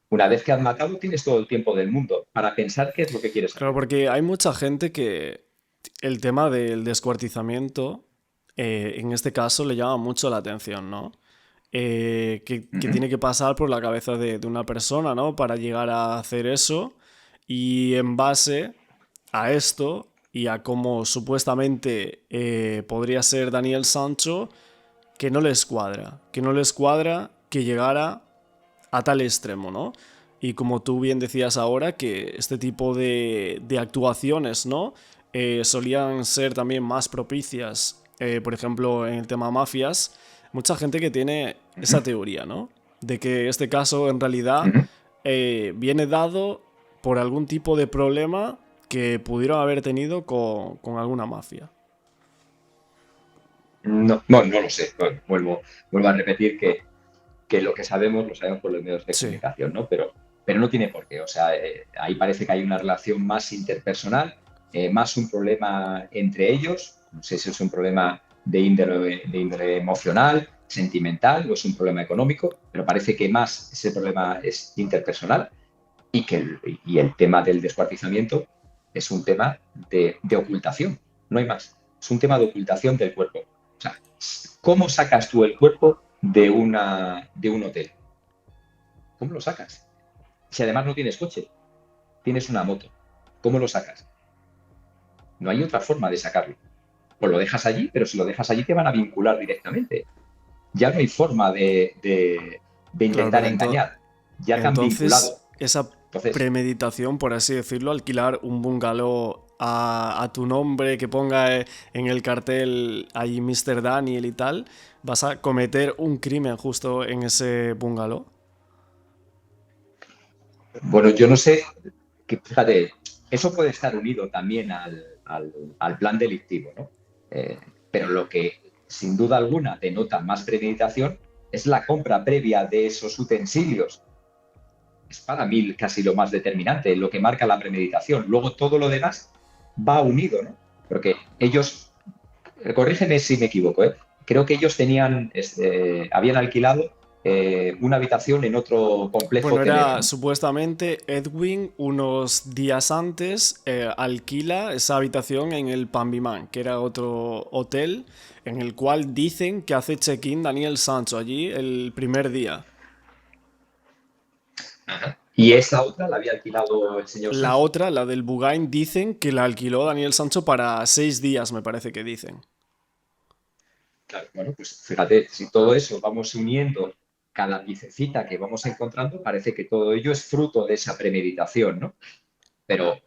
Una vez que has matado, tienes todo el tiempo del mundo para pensar qué es lo que quieres Claro, hacer. porque hay mucha gente que el tema del descuartizamiento, en este caso, le llama mucho la atención, ¿no? Que Ujú. tiene que pasar por la cabeza de una persona, ¿no? Para llegar a hacer eso. Y en base a esto y a cómo supuestamente podría ser Daniel Sancho, que no les cuadra. Que no les cuadra que llegara a tal extremo, ¿no? Y como tú bien decías ahora, que este tipo de actuaciones, ¿no? Solían ser también más propicias, por ejemplo, en el tema mafias. Mucha gente que tiene esa teoría, ¿no? De que este caso en realidad Ujú. viene dado por algún tipo de problema que pudieron haber tenido con alguna mafia. No, no, no lo sé. Bueno, vuelvo a repetir que lo que sabemos lo sabemos por los medios de Sí. comunicación, ¿no? Pero no tiene por qué. O sea, ahí parece que hay una relación más interpersonal, más un problema entre ellos. No sé si es un problema de índole emocional, sentimental o es un problema económico, pero parece que más ese problema es interpersonal y el tema del descuartizamiento es un tema de ocultación, no hay más. Es un tema de ocultación del cuerpo. O sea, ¿cómo sacas tú el cuerpo de un hotel? ¿Cómo lo sacas? Si además no tienes coche, tienes una moto, ¿cómo lo sacas? No hay otra forma de sacarlo. Pues lo dejas allí, pero si lo dejas allí te van a vincular directamente. Ya no hay forma de Claro, intentar pero engañar. Ya te han vinculado. entonces esa Entonces, premeditación, por así decirlo, alquilar un bungalow a tu nombre, que ponga en el cartel ahí Mr. Daniel y tal, vas a cometer un crimen justo en ese bungalow. bueno, yo no sé, que, fíjate, eso puede estar unido también al plan delictivo, ¿no? Eh, pero lo que sin duda alguna denota más premeditación es la compra previa de esos utensilios. Es para mí casi lo más determinante, lo que marca la premeditación. Luego todo lo demás va unido, ¿no? Porque ellos corrígeme si me equivoco, ¿eh? Creo que ellos habían alquilado una habitación en otro complejo Bueno, hotelero, era ¿no? supuestamente Edwin unos días antes alquila esa habitación en el Pambiman, que era otro hotel en el cual dicen que hace check-in Daniel Sancho allí el primer día. Ajá. Y esa otra la había alquilado el señor La Sancho. otra, la del Bugain, dicen que la alquiló Daniel Sancho para 6 días, me parece que dicen. Claro, bueno, pues fíjate, si todo eso vamos uniendo cada piececita que vamos encontrando, parece que todo ello es fruto de esa premeditación, ¿no? Pero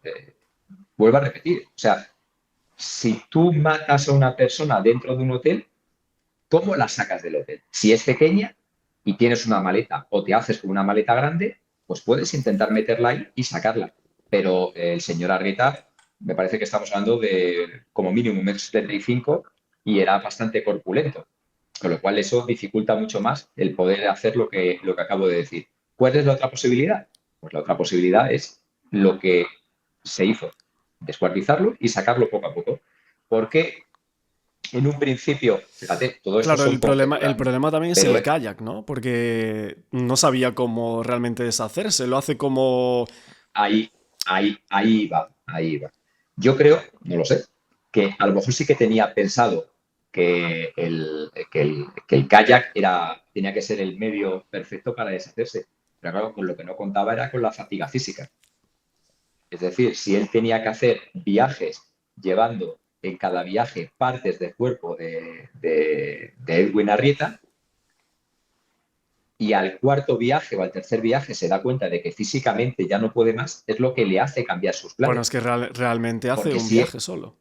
vuelvo a repetir, o sea, si tú matas a una persona dentro de un hotel, ¿cómo la sacas del hotel? Si es pequeña y tienes una maleta o te haces con una maleta grande, pues puedes intentar meterla ahí y sacarla. Pero el señor Arrieta, me parece que estamos hablando de como mínimo 1,75 m y era bastante corpulento. Con lo cual eso dificulta mucho más el poder hacer lo que acabo de decir. ¿Cuál es la otra posibilidad? Pues la otra posibilidad es lo que se hizo, descuartizarlo y sacarlo poco a poco. Porque en un principio, fíjate, todo esto Claro, son el conjeturas, ¿no? problema también es Pero el kayak, ¿no? Porque no sabía cómo realmente deshacerse. Lo hace como... ahí va, ahí va. Yo creo, no lo sé, que a lo mejor sí que tenía pensado que el kayak tenía que ser el medio perfecto para deshacerse. Pero claro, con lo que no contaba era con la fatiga física. Es decir, si él tenía que hacer viajes llevando en cada viaje partes del cuerpo de Edwin Arrieta, y al cuarto viaje o al tercer viaje se da cuenta de que físicamente ya no puede más, es lo que le hace cambiar sus Bueno, es planes. que realmente hace Porque un si es viaje solo.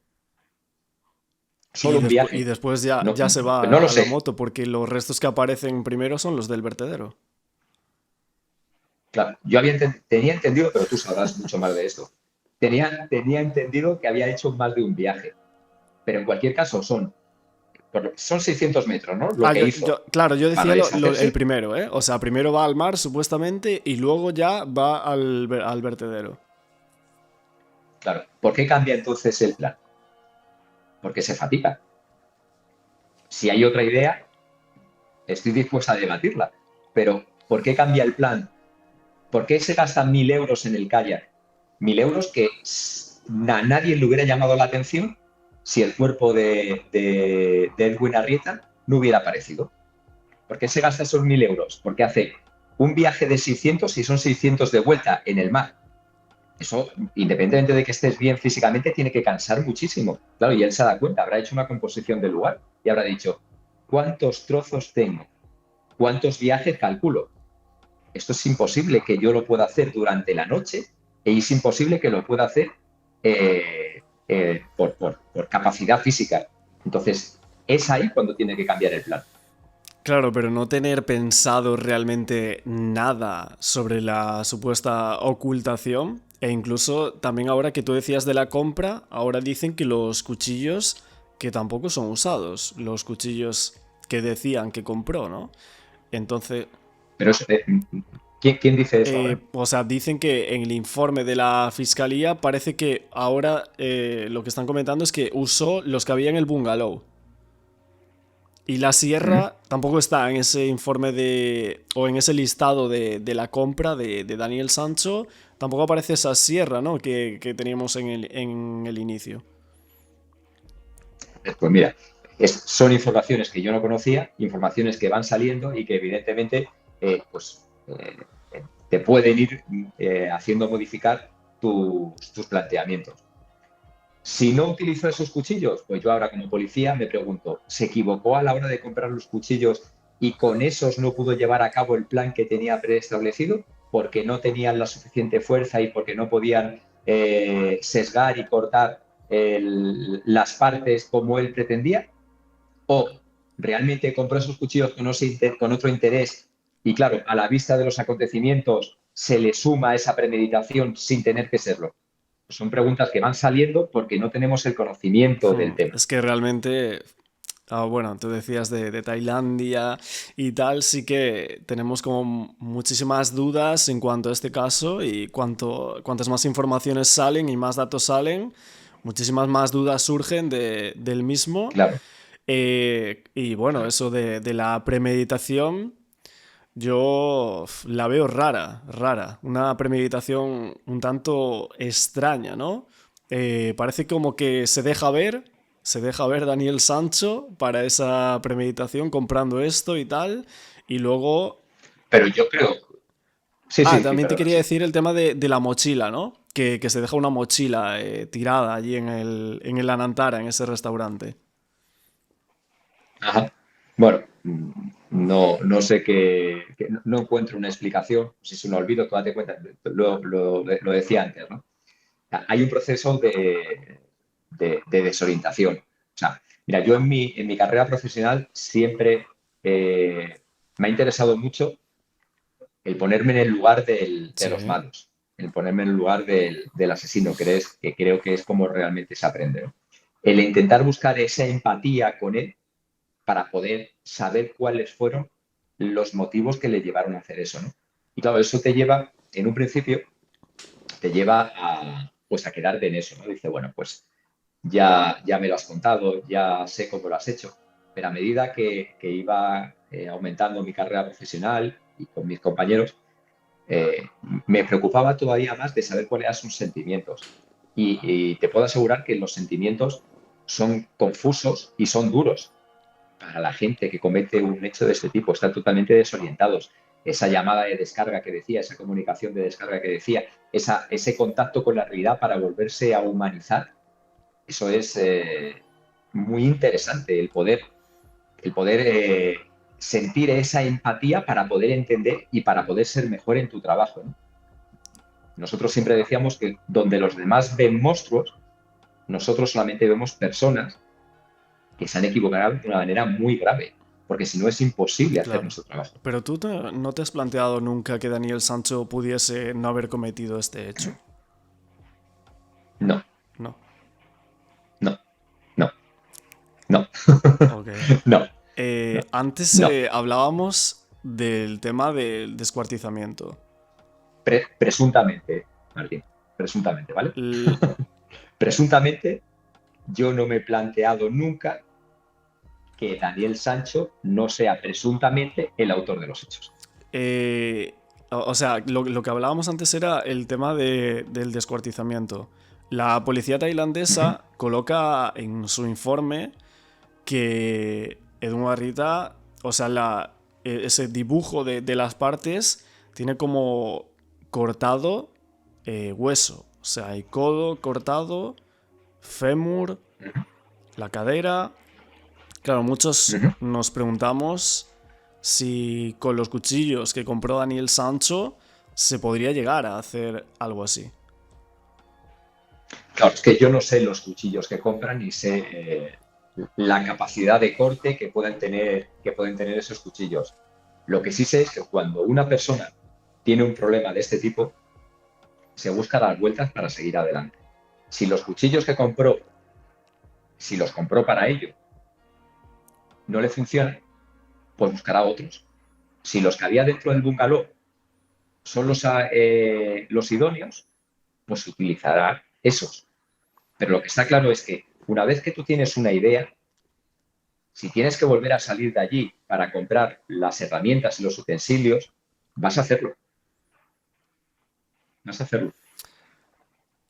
solo un Y viaje, después ya, no, ya se no va lo a la sé. moto, porque los restos que aparecen primero son los del vertedero. Claro, tenía entendido, pero tú sabrás mucho más de esto. Tenía entendido que había hecho más de un viaje, pero en cualquier caso son 600 metros, ¿no? Lo Ah, que hizo claro, yo para decía el deshacerse. primero, ¿eh? O sea, primero va al mar, supuestamente, y luego ya va al vertedero. Claro, ¿por qué cambia entonces el plan? Porque se fatiga. Si hay otra idea, estoy dispuesta a debatirla, pero ¿por qué cambia el plan? ¿Por qué se gastan 1.000 euros en el kayak? 1.000 euros que a nadie le hubiera llamado la atención si el cuerpo de Edwin Arrieta no hubiera aparecido. ¿Por qué se gasta esos 1.000 euros? Porque hace un viaje de 600 y son 600 de vuelta en el mar. Eso, independientemente de que estés bien físicamente, tiene que cansar muchísimo. Claro, y él se da cuenta, habrá hecho una composición del lugar y habrá dicho, ¿cuántos trozos tengo? ¿Cuántos viajes calculo? Esto es imposible que yo lo pueda hacer durante la noche y es imposible que lo pueda hacer por capacidad física. Entonces, es ahí cuando tiene que cambiar el plan. Claro, pero no tener pensado realmente nada sobre la supuesta ocultación. E incluso también ahora que tú decías de la compra, ahora dicen que los cuchillos que tampoco son usados, los cuchillos que decían que compró, ¿no? Entonces, Pero ¿quién dice eso ahora? o sea, dicen que en el informe de la fiscalía parece que ahora lo que están comentando es que usó los que había en el bungalow. Y la ¿Mm? sierra tampoco está en ese informe o en ese listado de la compra de Daniel Sancho. Tampoco aparece esa sierra, ¿no? Que teníamos en el inicio. Pues mira, son informaciones que yo no conocía, informaciones que van saliendo y que evidentemente te pueden ir haciendo modificar tus planteamientos. Si no utilizó esos cuchillos, pues yo ahora como policía me pregunto, ¿se equivocó a la hora de comprar los cuchillos y con esos no pudo llevar a cabo el plan que tenía preestablecido? Porque no tenían la suficiente fuerza y porque no podían sesgar y cortar las partes como él pretendía. ¿O realmente compró esos cuchillos con otro interés y claro, a la vista de los acontecimientos se le suma esa premeditación sin tener que serlo? Son preguntas que van saliendo porque no tenemos el conocimiento del tema. Es que realmente, bueno, tú decías de Tailandia y tal, sí que tenemos como muchísimas dudas en cuanto a este caso y cuantas más informaciones salen y más datos salen, muchísimas más dudas surgen del mismo. Claro, Y bueno, claro. eso de la premeditación, yo la veo rara, rara. Una premeditación un tanto extraña, ¿no? Parece como que se deja ver Daniel Sancho para esa premeditación comprando esto y tal. Y luego... Pero yo creo, sí, Ah, sí, sí, también te perdona, quería sí. decir el tema de la mochila, ¿no? Que se deja una mochila tirada allí en el Anantara, en ese restaurante. Ajá. Bueno, no sé no encuentro una explicación, si se me olvido, tú date cuenta, lo decía antes, ¿no? Hay un proceso de desorientación. O sea, mira, yo en mi carrera profesional siempre me ha interesado mucho el ponerme en el lugar de los Sí, malos, el ponerme en el lugar del asesino, que creo que es como realmente se aprende, ¿no? El intentar buscar esa empatía con él para poder saber cuáles fueron los motivos que le llevaron a hacer eso, ¿no? Y claro, eso te lleva, en un principio, te lleva pues a quedarte en eso, ¿no? Dice, bueno, pues ya me lo has contado, ya sé cómo lo has hecho, pero a medida que iba aumentando mi carrera profesional y con mis compañeros, eh, me preocupaba todavía más de saber cuáles eran sus sentimientos. Y te puedo asegurar que los sentimientos son confusos y son duros para la gente que comete un hecho de este tipo. Están totalmente desorientados. Esa llamada de descarga que decía, esa comunicación de descarga que decía, ese contacto con la realidad para volverse a humanizar, eso es muy interesante, el poder sentir esa empatía para poder entender y para poder ser mejor en tu trabajo, ¿no? Nosotros siempre decíamos que donde los demás ven monstruos, nosotros solamente vemos personas que se han equivocado de una manera muy grave, porque si no es imposible hacer claro. nuestro trabajo. Pero tú no te has planteado nunca que Daniel Sancho pudiese no haber cometido este hecho. No, No. no, no, no, Ok. no, no, Antes no. hablábamos del tema del descuartizamiento. Presuntamente, Martín, presuntamente, ¿vale? L- Presuntamente, yo no me he planteado nunca que Daniel Sancho no sea presuntamente el autor de los hechos. o sea, lo que hablábamos antes era el tema del descuartizamiento. La policía Uh -huh, tailandesa coloca en su informe que Edwin Arrieta, o sea, ese dibujo de las partes tiene como cortado hueso. O sea, hay codo cortado, fémur, uh -huh, la cadera. Claro, uh muchos -huh. nos preguntamos si con los cuchillos que compró Daniel Sancho se podría llegar a hacer algo así. Claro, es que yo no sé los cuchillos que compran ni sé la capacidad de corte que pueden tener esos cuchillos. Lo que sí sé es que cuando una persona tiene un problema de este tipo, se busca dar vueltas para seguir adelante. Si los cuchillos que compró, si los compró para ello, no le funcionan, pues buscará otros. Si los que había dentro del bungalow son los idóneos, pues utilizará esos. Pero lo que está claro es que una vez que tú tienes una idea, si tienes que volver a salir de allí para comprar las herramientas y los utensilios, vas a hacerlo. Vas a hacerlo.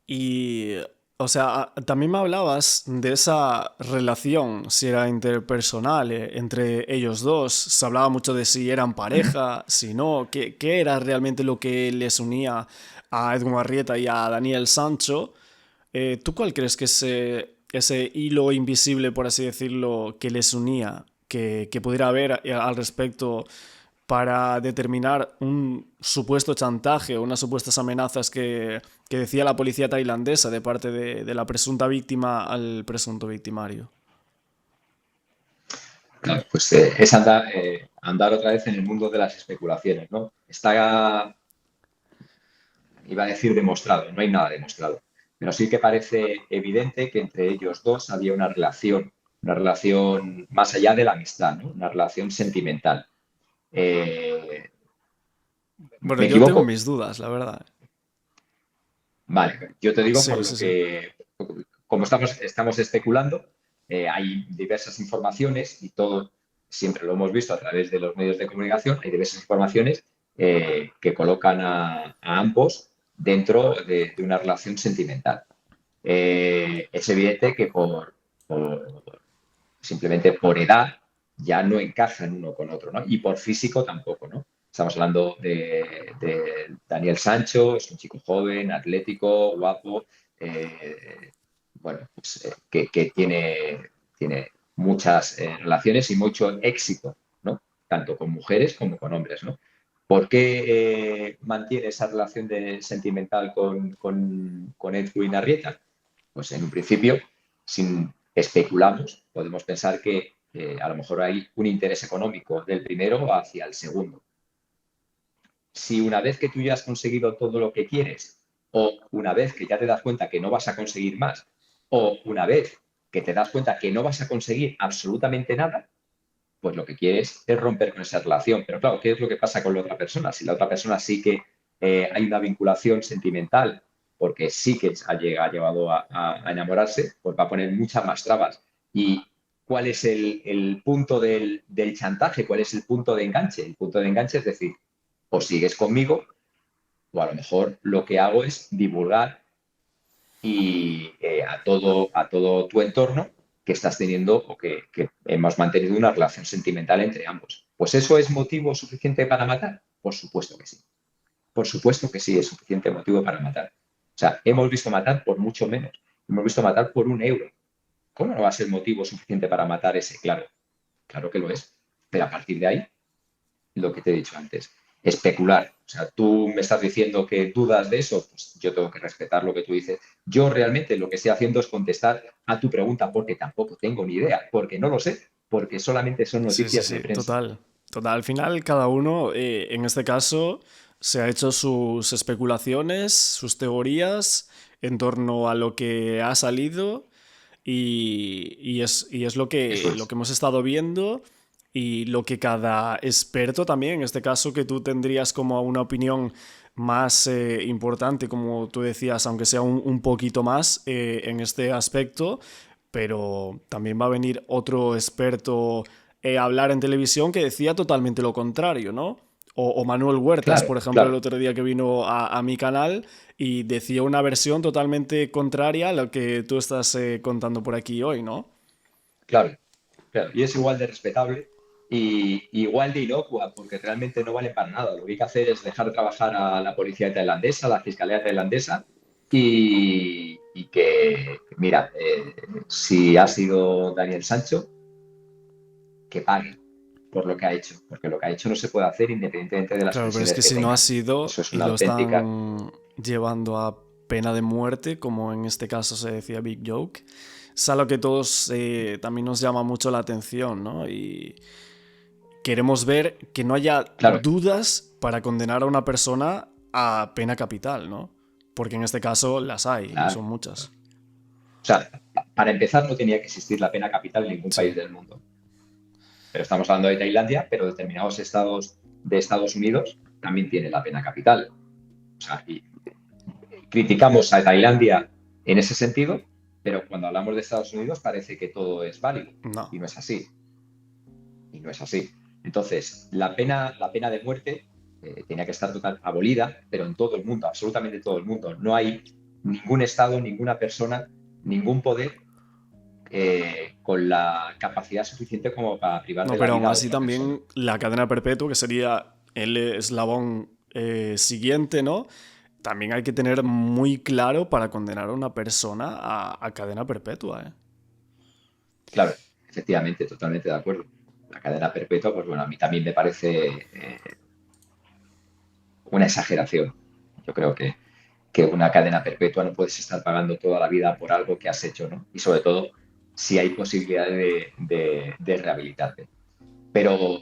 Y, o sea, también me hablabas de esa relación, si era interpersonal, entre ellos dos. Se hablaba mucho de si eran pareja, si no, qué era realmente lo que les unía a Edwin Arrieta y a Daniel Sancho. ¿Tú cuál crees que es ese hilo invisible, por así decirlo, que les unía, que pudiera haber al respecto para determinar un supuesto chantaje o unas supuestas amenazas que decía la policía tailandesa de parte de la presunta víctima al presunto victimario? Claro, pues es andar otra vez en el mundo de las especulaciones, ¿no? Está, iba a decir demostrado, no hay nada demostrado, pero sí que parece evidente que entre ellos dos había una relación más allá de la amistad, ¿no? Una relación sentimental. Eh, Bueno, ¿Me yo tengo equivoco? mis dudas, la verdad. Vale, yo te digo Sí, sí, sí. como estamos especulando, hay diversas informaciones y todo, siempre lo hemos visto a través de los medios de comunicación, hay diversas informaciones que colocan a ambos dentro de una relación sentimental. Es evidente que simplemente por edad ya no encajan uno con otro, ¿no? Y por físico tampoco, ¿no? Estamos hablando de Daniel Sancho, es un chico joven, atlético, guapo, bueno, pues, que tiene muchas relaciones y mucho éxito, ¿no? Tanto con mujeres como con hombres, ¿no? ¿Por qué mantiene esa relación sentimental con Edwin Arrieta? Pues en un principio, sin especulamos, podemos pensar que a lo mejor hay un interés económico del primero hacia el segundo. Si una vez que tú ya has conseguido todo lo que quieres, o una vez que ya te das cuenta que no vas a conseguir más, o una vez que te das cuenta que no vas a conseguir absolutamente nada, pues lo que quieres es romper con esa relación. Pero claro, ¿qué es lo que pasa con la otra persona? Si la otra persona sí que hay una vinculación sentimental, porque sí que ha llevado a enamorarse, pues va a poner muchas más trabas. ¿Y cuál es el punto del chantaje? ¿Cuál es el punto de enganche? El punto de enganche es decir, o sigues conmigo, o a lo mejor lo que hago es divulgar y a todo tu entorno que estás teniendo o que hemos mantenido una relación sentimental entre ambos. ¿Pues eso es motivo suficiente para matar? Por supuesto que sí. Por supuesto que sí es suficiente motivo para matar. O sea, hemos visto matar por mucho menos. Hemos visto matar por €1. ¿Cómo no va a ser motivo suficiente para matar ese? Claro, claro que lo es. Pero a partir de ahí, lo que te he dicho antes, especular. O sea, tú me estás diciendo que dudas de eso, pues yo tengo que respetar lo que tú dices. Yo realmente lo que estoy haciendo es contestar a tu pregunta porque tampoco tengo ni idea, porque no lo sé, porque solamente son Sí, sí, noticias de sí, prensa. total. Total, al final cada uno, en este caso, se ha hecho sus especulaciones, sus teorías en torno a lo que ha salido y es Eso lo es. que hemos estado viendo y lo que cada experto también, en este caso que tú tendrías como una opinión más importante, como tú decías, aunque sea un poquito más en este aspecto, pero también va a venir otro experto a hablar en televisión que decía totalmente lo contrario, ¿no? O Manuel Huertas, Claro, por ejemplo, el claro, otro día que vino a mi canal y decía una versión totalmente contraria a lo que tú estás contando por aquí hoy, ¿no? claro, claro. Y es igual de respetable y igual de inocua, porque realmente no vale para nada. Lo que hay que hacer es dejar trabajar a la policía tailandesa, a la fiscalía tailandesa y que, mira, si ha sido Daniel Sancho, que pague por lo que ha hecho, porque lo que ha hecho no se puede hacer independientemente de las Claro, pero es presiones que que si no ha tenga. sido Eso es y una lo auténtica. están llevando a pena de muerte, como en este caso se decía Big Joke, es algo que todos también nos llama mucho la atención, ¿no? Y queremos ver que no haya Claro, dudas para condenar a una persona a pena capital, ¿no? Porque en este caso las hay y claro, son claro. muchas. O sea, para empezar no tenía que existir la pena capital en ningún Sí. país del mundo. Pero estamos hablando de Tailandia, pero determinados estados de Estados Unidos también tienen la pena capital. O sea, y criticamos a Tailandia en ese sentido, pero cuando hablamos de Estados Unidos parece que todo es válido No. y no es así. Y no es así. Entonces, la pena de muerte tenía que estar total abolida, pero en todo el mundo, absolutamente todo el mundo. No hay ningún estado, ninguna persona, ningún poder con la capacidad suficiente como para privar No, de la pero aún vida a así otra persona. también la cadena perpetua, que sería el eslabón siguiente, ¿no? También hay que tener muy claro para condenar a una persona a cadena perpetua, ¿eh? Claro, efectivamente, totalmente de acuerdo. La cadena perpetua, pues bueno, a mí también me parece una exageración. Yo creo que una cadena perpetua no puedes estar pagando toda la vida por algo que has hecho, ¿no? Y sobre todo si hay posibilidad de rehabilitarte. Pero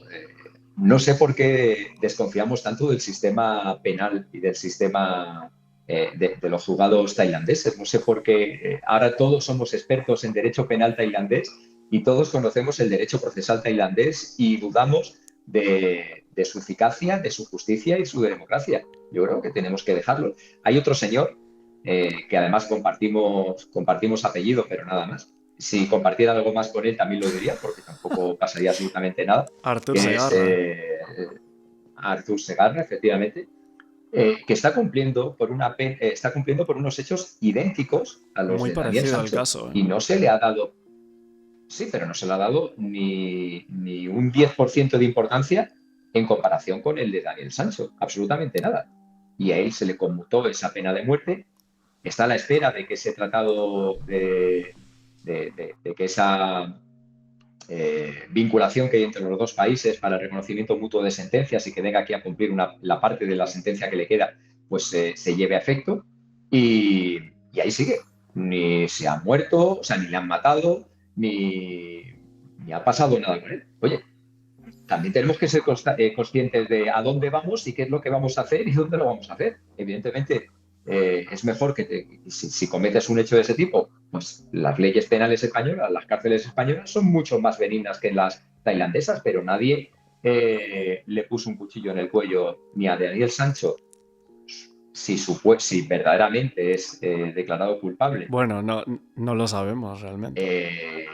no sé por qué desconfiamos tanto del sistema penal y del sistema de los juzgados tailandeses. No sé por qué ahora todos somos expertos en derecho penal tailandés y todos conocemos el derecho procesal tailandés y dudamos de su eficacia, de su justicia y su democracia. Yo creo que tenemos que dejarlo. Hay otro señor que además compartimos apellido, pero nada más. Si compartiera algo más con él también lo diría, porque tampoco pasaría absolutamente nada, Artur que es Segarra. Artur Segarra, efectivamente, que está cumpliendo por unos hechos idénticos a los Muy de Daniel parecido al Sancho. caso, ¿eh? Y no se le ha dado, sí, pero no se le ha dado ni un 10% de importancia en comparación con el de Daniel Sancho, absolutamente nada. Y a él se le conmutó esa pena de muerte. Está a la espera de que ese tratado de que esa vinculación que hay entre los dos países para el reconocimiento mutuo de sentencias y que venga aquí a cumplir la parte de la sentencia que le queda, pues se lleve a efecto. Y ahí sigue. Ni se ha muerto, o sea, ni le han matado, ni ha pasado nada con él. Oye, también tenemos que ser conscientes de a dónde vamos y qué es lo que vamos a hacer y dónde lo vamos a hacer. Evidentemente, es mejor que si cometes un hecho de ese tipo, pues las leyes penales españolas, las cárceles españolas son mucho más benignas que las tailandesas, pero nadie le puso un cuchillo en el cuello ni a Daniel Sancho si verdaderamente es declarado culpable. Bueno, no, no lo sabemos realmente. Eh,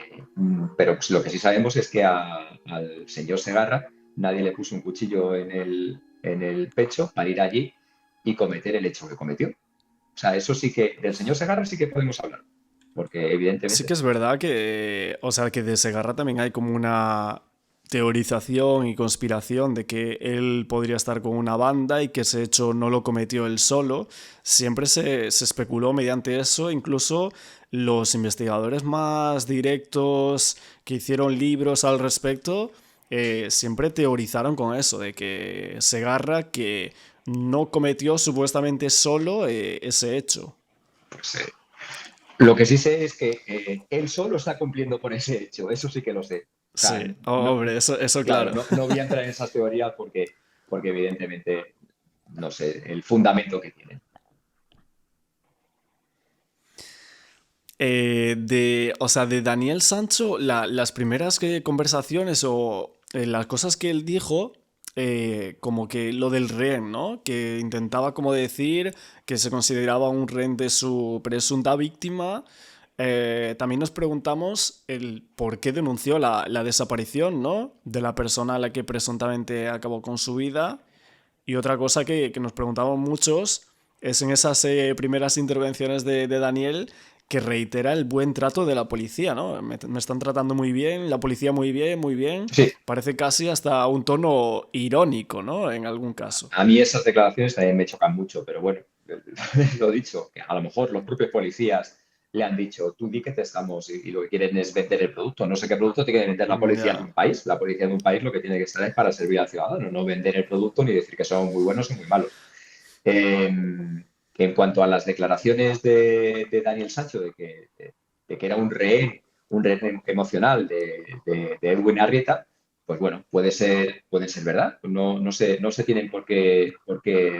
pero pues, lo que sí sabemos es que al señor Segarra nadie le puso un cuchillo en el pecho para ir allí y cometer el hecho que cometió. O sea, eso sí que, del señor Segarra sí que podemos hablar, porque Sí evidentemente, que es verdad que, o sea, que de Segarra también hay como una teorización y conspiración de que él podría estar con una banda y que ese hecho no lo cometió él solo. Siempre se especuló mediante eso, incluso los investigadores más directos que hicieron libros al respecto, siempre teorizaron con eso, de que Segarra que no cometió supuestamente solo ese hecho. pues lo que sí sé es que él solo está cumpliendo por ese hecho, eso sí que lo sé. O sea, Sí, no, hombre, eso claro, claro. no voy a entrar en esas teorías porque evidentemente no sé el fundamento que tienen. O sea, de Daniel Sancho, las primeras conversaciones o las cosas que él dijo, como que lo del rehén, ¿no? Que intentaba como decir que se consideraba un rehén de su presunta víctima. También nos preguntamos el por qué denunció la desaparición, ¿no? De la persona a la que presuntamente acabó con su vida. Y otra cosa que nos preguntamos muchos es en esas primeras intervenciones de Daniel que reitera el buen trato de la policía, ¿no? Me están tratando muy bien, la policía muy bien, muy bien. Sí, Parece casi hasta un tono irónico, ¿no? En algún caso. a mí esas declaraciones también me chocan mucho, pero bueno, lo dicho, que a lo mejor los propios policías le han dicho, tú di que te estamos y lo que quieren es vender el producto. No sé qué producto tiene que vender la policía de Ya. un país. La policía de un país lo que tiene que estar es para servir al ciudadano, no vender el producto ni decir que son muy buenos o muy malos. Eh, en cuanto a las declaraciones de Daniel Sancho de que era un rehén emocional de Edwin Arrieta, pues bueno, puede ser verdad. No se tienen por qué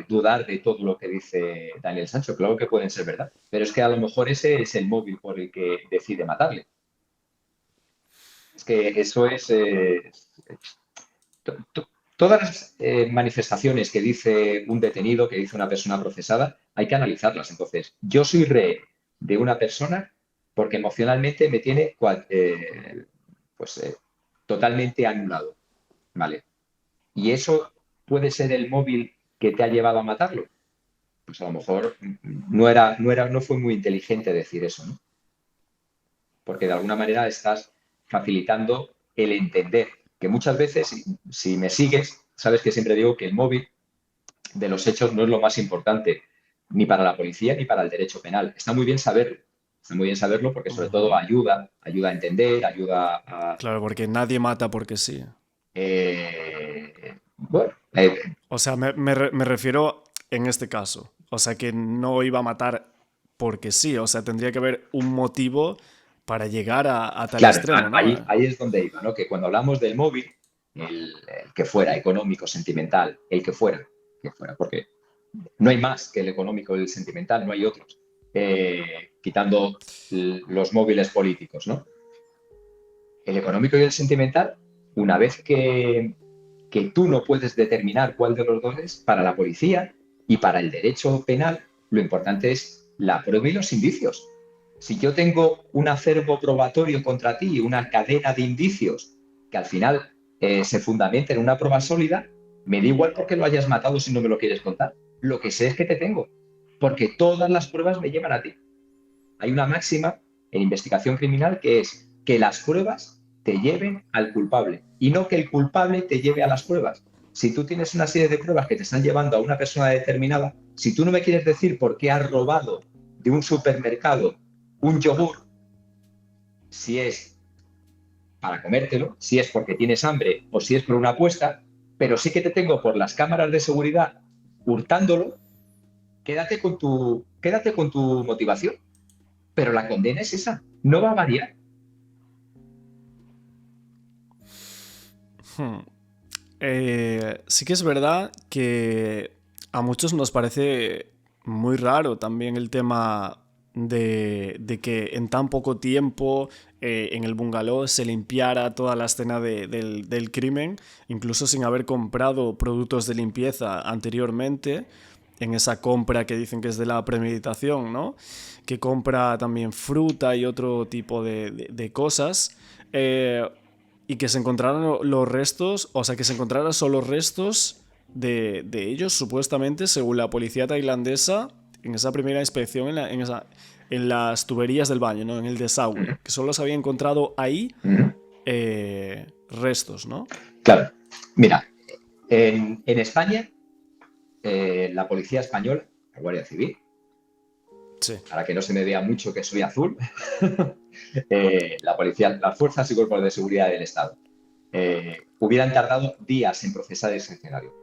dudar de todo lo que dice Daniel Sancho. Claro que pueden ser verdad. Pero es que a lo mejor ese es el móvil por el que decide matarle. Es que eso es. To- to- Todas las manifestaciones que dice un detenido, que dice una persona procesada, hay que analizarlas. Entonces, yo soy rehén de una persona porque emocionalmente me tiene pues, totalmente anulado. ¿Vale? Y eso puede ser el móvil que te ha llevado a matarlo. Pues a lo mejor no fue muy inteligente decir eso, ¿no? Porque de alguna manera estás facilitando el entender, que muchas veces, si me sigues, sabes que siempre digo que el móvil de los hechos no es lo más importante, ni para la policía ni para el derecho penal. Está muy bien saberlo porque sobre todo Ujú. ayuda a entender, ayuda a... Claro, porque nadie mata porque sí. Bueno, O sea, me refiero en este caso. O sea, que no iba a matar porque sí. O sea, tendría que haber un motivo para llegar a tal claro, extremo, ¿no? ahí es donde iba, ¿no? Que cuando hablamos del móvil, el que fuera, económico, sentimental, el que fuera, porque no hay más que el económico y el sentimental, no hay otros, quitando los móviles políticos, ¿no? El económico y el sentimental, una vez que tú no puedes determinar cuál de los dos es, para la policía y para el derecho penal, lo importante es la prueba y los indicios. Si yo tengo un acervo probatorio contra ti, una cadena de indicios que al final se fundamenta en una prueba sólida, me da igual por qué lo hayas matado si no me lo quieres contar. Lo que sé es que te tengo, porque todas las pruebas me llevan a ti. Hay una máxima en investigación criminal que es que las pruebas te lleven al culpable y no que el culpable te lleve a las pruebas. Si tú tienes una serie de pruebas que te están llevando a una persona determinada, si tú no me quieres decir por qué has robado de un supermercado un yogur, si es para comértelo, si es porque tienes hambre o si es por una apuesta, pero sí que te tengo por las cámaras de seguridad hurtándolo, quédate con tu motivación. Pero la condena es esa, no va a variar. Sí que es verdad que a muchos nos parece muy raro también el tema de que en tan poco tiempo en el bungalow se limpiara toda la escena del crimen, incluso sin haber comprado productos de limpieza anteriormente, en esa compra que dicen que es de la premeditación, ¿no? Que compra también fruta y otro tipo de cosas. Y que se encontraran los restos, o sea, que se encontraran solo restos de ellos, supuestamente, según la policía tailandesa, en esa primera inspección en las tuberías del baño, ¿no? En el desagüe, que solo se había encontrado ahí restos, ¿no? Claro. Mira, en España, la policía española, la Guardia Civil, Sí. para que no se me vea mucho que soy azul, la policía, las fuerzas y cuerpos de seguridad del Estado, hubieran tardado días en procesar ese escenario.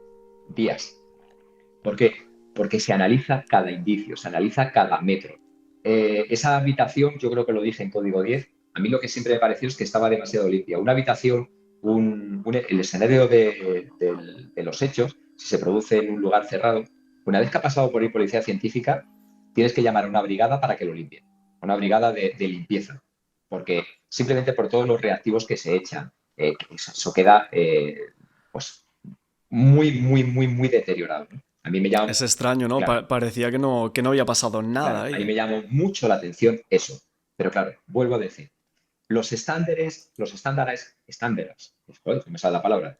Días. ¿Por qué? Porque se analiza cada indicio, se analiza cada metro. Esa habitación, yo creo que lo dije en Código 10, a mí lo que siempre me pareció es que estaba demasiado limpia. Una habitación, el escenario de los hechos, si se produce en un lugar cerrado, una vez que ha pasado por ahí policía científica, tienes que llamar a una brigada para que lo limpie, una brigada de limpieza, porque simplemente por todos los reactivos que se echan, eso queda pues muy, muy, muy, muy deteriorado, ¿no? A mí me llama, Es extraño, ¿no? claro, Parecía que no había pasado nada claro, a mí ahí. me llamó mucho la atención eso. Pero claro, vuelvo a decir, estándares, joder, me sale la palabra,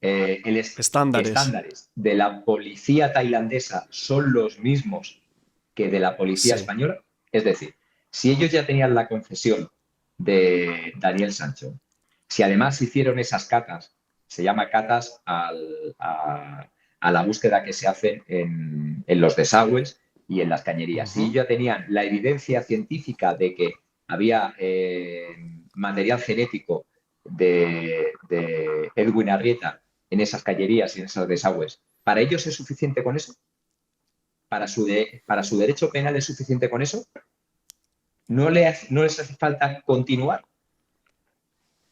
Estándares. estándares de la policía tailandesa son los mismos que de la policía Sí. española. Es decir, si ellos ya tenían la confesión de Daniel Sancho, si además hicieron esas catas, se llama catas a la búsqueda que se hace en los desagües y en las cañerías. Si ellos ya tenían la evidencia científica de que había material genético de Edwin Arrieta en esas cañerías y en esos desagües, ¿para ellos es suficiente con eso? ¿Para su derecho penal es suficiente con eso? ¿No les hace falta continuar?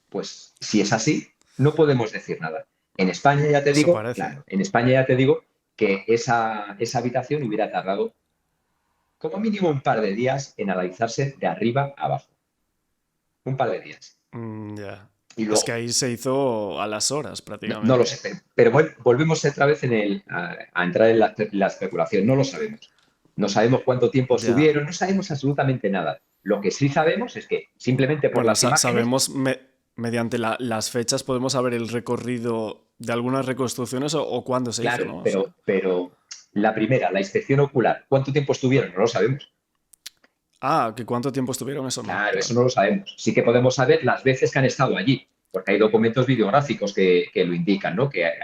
Pues si es así, no podemos decir nada. En España ya te Eso digo, parece. claro, en España ya te digo que esa habitación hubiera tardado como mínimo un par de días en analizarse de arriba a abajo. Un par de días. Ya. Y Es luego, que ahí se hizo a las horas no lo prácticamente. sé, pero volvemos otra vez a entrar en la especulación. No lo sabemos. No sabemos cuánto tiempo Ya. estuvieron, no sabemos absolutamente nada. Lo que sí sabemos es que simplemente por Bueno, las imágenes, sabemos, mediante las fechas podemos saber el recorrido de algunas reconstrucciones o cuándo se hizo, claro, ¿no? O sea, pero la primera, la inspección ocular, ¿cuánto tiempo estuvieron? No lo sabemos. que cuánto tiempo estuvieron, eso no, Claro, eso claro. no lo sabemos. Sí que podemos saber las veces que han estado allí, porque hay documentos videográficos que lo indican, ¿no? Claro,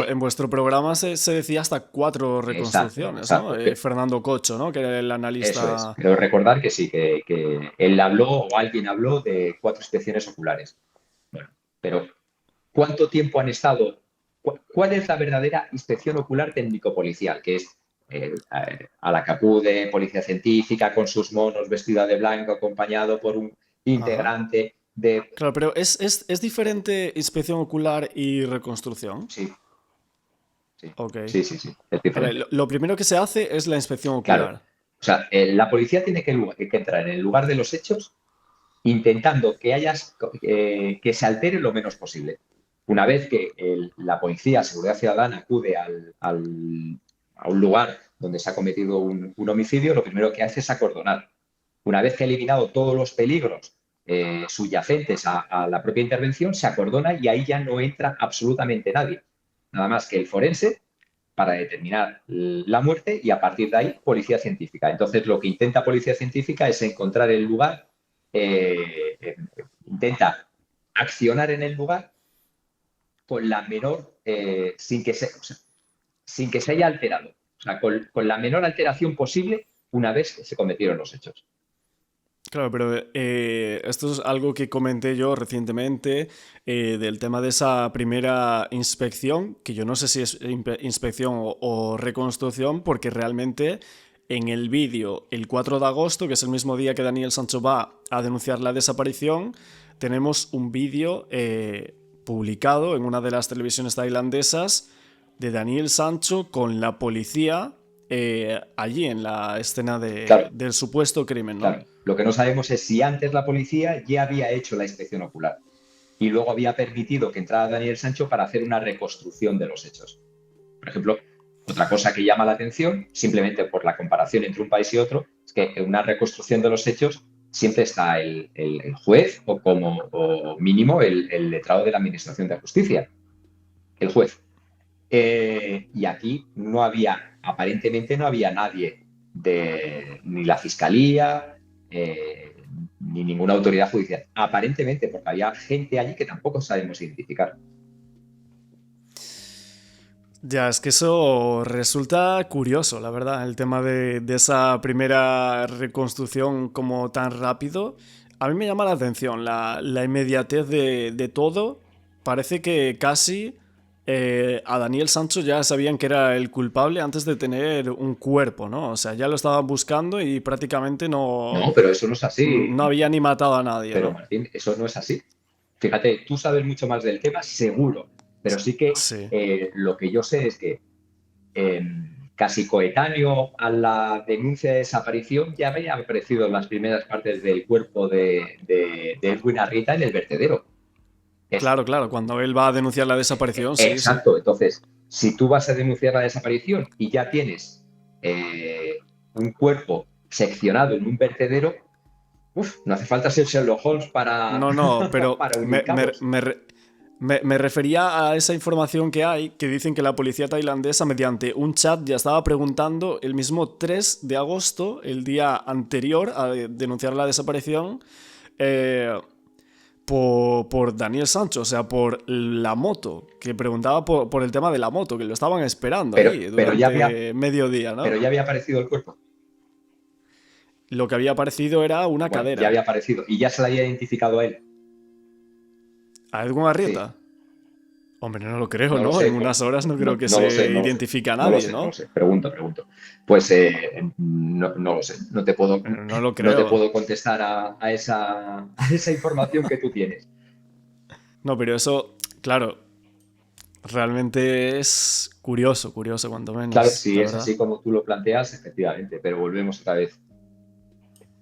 en vuestro programa se decía hasta 4 Exacto, reconstrucciones, ¿no? exacto. Fernando Cocho, ¿no? Que era el Eso es. analista. Pero recordar que sí, que él habló o alguien habló de 4 inspecciones oculares. Bueno, pero ¿cuánto tiempo han estado? ¿Cuál es la verdadera inspección ocular técnico-policial? Que es a la capú de policía científica con sus monos vestida de blanco acompañado por un Ajá. integrante de... Claro, pero ¿es diferente inspección ocular y reconstrucción? Sí, sí, Ok. sí, sí, sí, es Vale, diferente. lo primero que se hace es la inspección Claro. ocular. O sea, la policía tiene que entrar en el lugar de los hechos intentando que se altere lo menos posible. Una vez que la policía, seguridad ciudadana, acude a un lugar donde se ha cometido un homicidio, lo primero que hace es acordonar. Una vez que ha eliminado todos los peligros subyacentes a la propia intervención, se acordona y ahí ya no entra absolutamente nadie. Nada más que el forense para determinar la muerte y a partir de ahí policía científica. Entonces lo que intenta policía científica es encontrar el lugar, intenta accionar en el lugar con la menor, sin que se haya alterado, o sea, con la menor alteración posible una vez que se cometieron los hechos. Claro, pero esto es algo que comenté yo recientemente del tema de esa primera inspección, que yo no sé si es inspección o reconstrucción, porque realmente en el vídeo, el 4 de agosto, que es el mismo día que Daniel Sancho va a denunciar la desaparición, tenemos un vídeo publicado en una de las televisiones tailandesas de Daniel Sancho con la policía allí en la escena Claro, del supuesto crimen, ¿no? claro. Lo que no sabemos es si antes la policía ya había hecho la inspección ocular y luego había permitido que entrara Daniel Sancho para hacer una reconstrucción de los hechos. Por ejemplo, otra cosa que llama la atención, simplemente por la comparación entre un país y otro, es que en una reconstrucción de los hechos siempre está el juez o mínimo el letrado de la Administración de Justicia, el juez. Y aquí no había, aparentemente no había nadie ni la fiscalía, ni ninguna autoridad judicial. Aparentemente, porque había gente allí que tampoco sabemos identificar. Ya, es que eso resulta curioso, la verdad, el tema de esa primera reconstrucción como tan rápido. A mí me llama la atención la inmediatez de todo. Parece que casi a Daniel Sancho ya sabían que era el culpable antes de tener un cuerpo, ¿no? O sea, ya lo estaban buscando y prácticamente No, pero eso no es así. no había ni matado a nadie, Pero ¿no? Martín, eso no es así. Fíjate, tú sabes mucho más del tema, seguro, pero sí que Sí. lo que yo sé es que eh, casi coetáneo a la denuncia de desaparición ya habían aparecido las primeras partes del cuerpo de Edwin Arrieta en el vertedero. Es, Claro, claro, cuando él va a denunciar la desaparición, sí, sí. exacto, entonces, si tú vas a denunciar la desaparición y ya tienes un cuerpo seccionado en un vertedero, no hace falta ser Sherlock Holmes para, No, no, pero para unir cabos. me refería a esa información que hay, que dicen que la policía tailandesa mediante un chat ya estaba preguntando el mismo 3 de agosto, el día anterior a denunciar la desaparición, eh, por Daniel Sancho, o sea, por la moto, que preguntaba por el tema de la moto, que lo estaban esperando Pero, ahí pero, ya había, durante mediodía, pero ¿no? ya había aparecido el cuerpo. Lo que había aparecido era una Bueno, ya cadera. había aparecido y ya se le había identificado a él. ¿A Edwin Sí, Arrieta? Hombre, no lo creo, no lo ¿no? En sé, unas horas no creo no, que no lo sé, se no lo sé. identifique a No lo nadie, sé, no lo ¿no? sé. Pregunto. Pues no lo sé. Pero no lo No te creo. puedo contestar a esa información que tú tienes. No, pero eso, claro, realmente es curioso, curioso cuanto Claro, menos, si la es verdad. así como tú lo planteas, efectivamente, pero volvemos otra vez.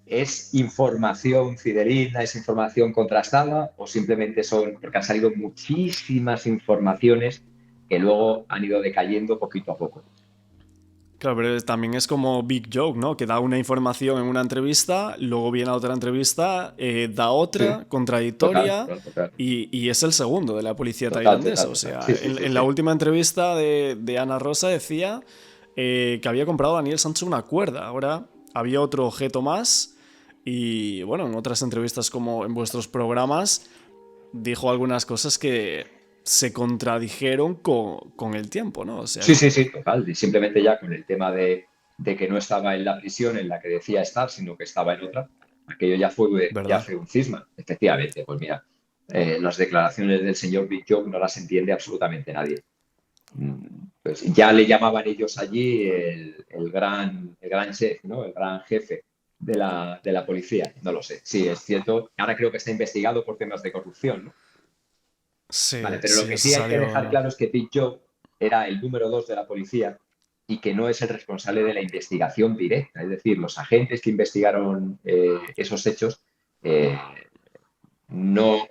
¿Es información fidedigna, es información contrastada o simplemente son, porque han salido muchísimas informaciones que luego han ido decayendo poquito a poco? Claro, pero también es como Big Joke, ¿no? Que da una información en una entrevista, luego viene a otra entrevista, da Sí, otra, total, contradictoria, total, total, y es el segundo de la policía total, tailandesa. total, O total. sea, Sí, sí, sí, en la sí. última entrevista de Ana Rosa decía que había comprado Daniel Sancho una cuerda. Ahora había otro objeto más. Y bueno, en otras entrevistas como en vuestros programas, dijo algunas cosas que se contradijeron con el tiempo, ¿no? O sea Sí, sí, que, sí, total. Y simplemente ya con el tema de que no estaba en la prisión en la que decía estar, sino que estaba en otra, aquello ya ¿verdad? fue un cisma. Efectivamente, pues mira, las declaraciones del señor Big Job no las entiende absolutamente nadie. Pues ya le llamaban ellos allí el gran chef, ¿no? El gran jefe de la policía. No lo sé. Sí, es cierto. Ahora creo que está investigado por temas de corrupción, ¿no? Vale, Sí, pero lo sí, que eso sí hay que dejar salió. claro es que Big Joe era el número 2 de la policía y que no es el responsable de la investigación directa. Es decir, los agentes que investigaron esos hechos, eh, no,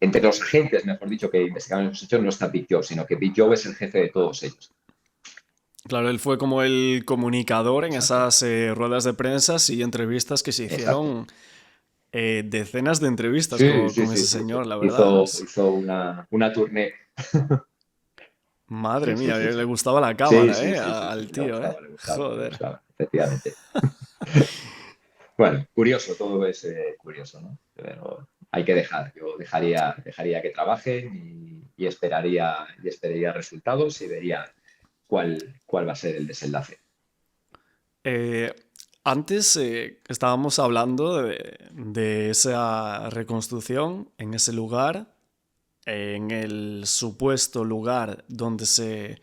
entre los agentes, mejor dicho, que investigaron esos hechos, no está Big Joe, sino que Big Joe es el jefe de todos ellos. Claro, él fue como el comunicador en Exacto, esas ruedas de prensa y entrevistas que se exacto. hicieron, decenas de entrevistas Sí, sí, con sí, ese sí, sí. señor, la verdad. Hizo una tournée. Madre Sí, sí, mía, sí, sí. le gustaba la Sí, cámara, sí, sí, sí, sí. al tío, Le gustaba, le Joder. gustaba, efectivamente. Bueno, curioso, todo es curioso, ¿no? Pero hay que dejar, yo dejaría que trabajen y esperaría resultados y vería cuál va a ser el desenlace. Eh, Antes estábamos hablando de esa reconstrucción en ese lugar, en el supuesto lugar donde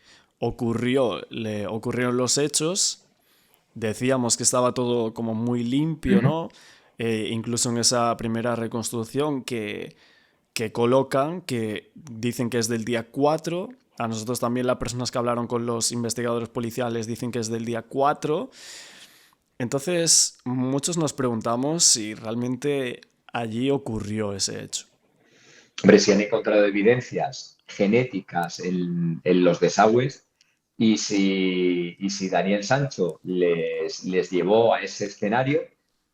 le ocurrieron los hechos. Decíamos que estaba todo como muy limpio, Ujú. ¿no? Incluso en esa primera reconstrucción que colocan, que dicen que es del día 4. A nosotros también las personas que hablaron con los investigadores policiales dicen que es del día 4. Entonces, muchos nos preguntamos si realmente allí ocurrió ese hecho. Hombre, si han encontrado evidencias genéticas en los desagües y si Daniel Sancho les llevó a ese escenario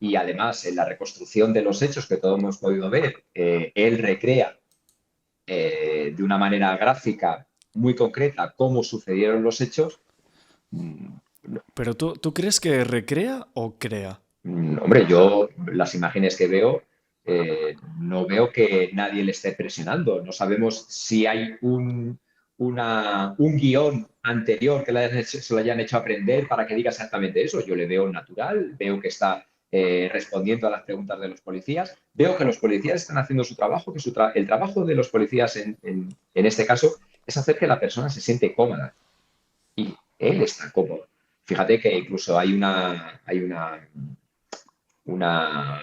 y además en la reconstrucción de los hechos que todos hemos podido ver, él recrea de una manera gráfica muy concreta cómo sucedieron los hechos. mm, Pero tú crees que recrea o crea? Hombre, yo las imágenes que veo, no veo que nadie le esté presionando. No sabemos si hay un guión anterior que se lo hayan hecho aprender para que diga exactamente eso. Yo le veo natural, veo que está respondiendo a las preguntas de los policías, veo que los policías están haciendo su trabajo, que el trabajo de los policías en este caso es hacer que la persona se siente cómoda y él está cómodo. Fíjate que incluso hay una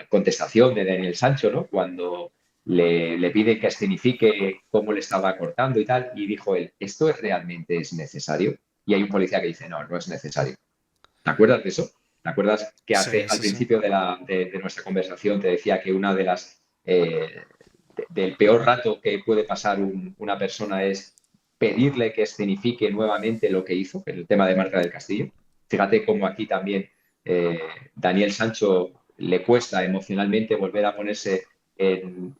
contestación de Daniel Sancho, ¿no? Cuando le pide que escenifique cómo le estaba cortando y tal, y dijo él, ¿esto realmente es necesario? Y hay un policía que dice, no, no es necesario. ¿Te acuerdas de eso? ¿Te acuerdas que Sí, al sí, sí. principio de nuestra conversación te decía que una de las del peor rato que puede pasar una persona es pedirle que escenifique nuevamente lo que hizo, en el tema de Marca del Castillo? Fíjate cómo aquí también eh, Daniel Sancho le cuesta emocionalmente volver a ponerse en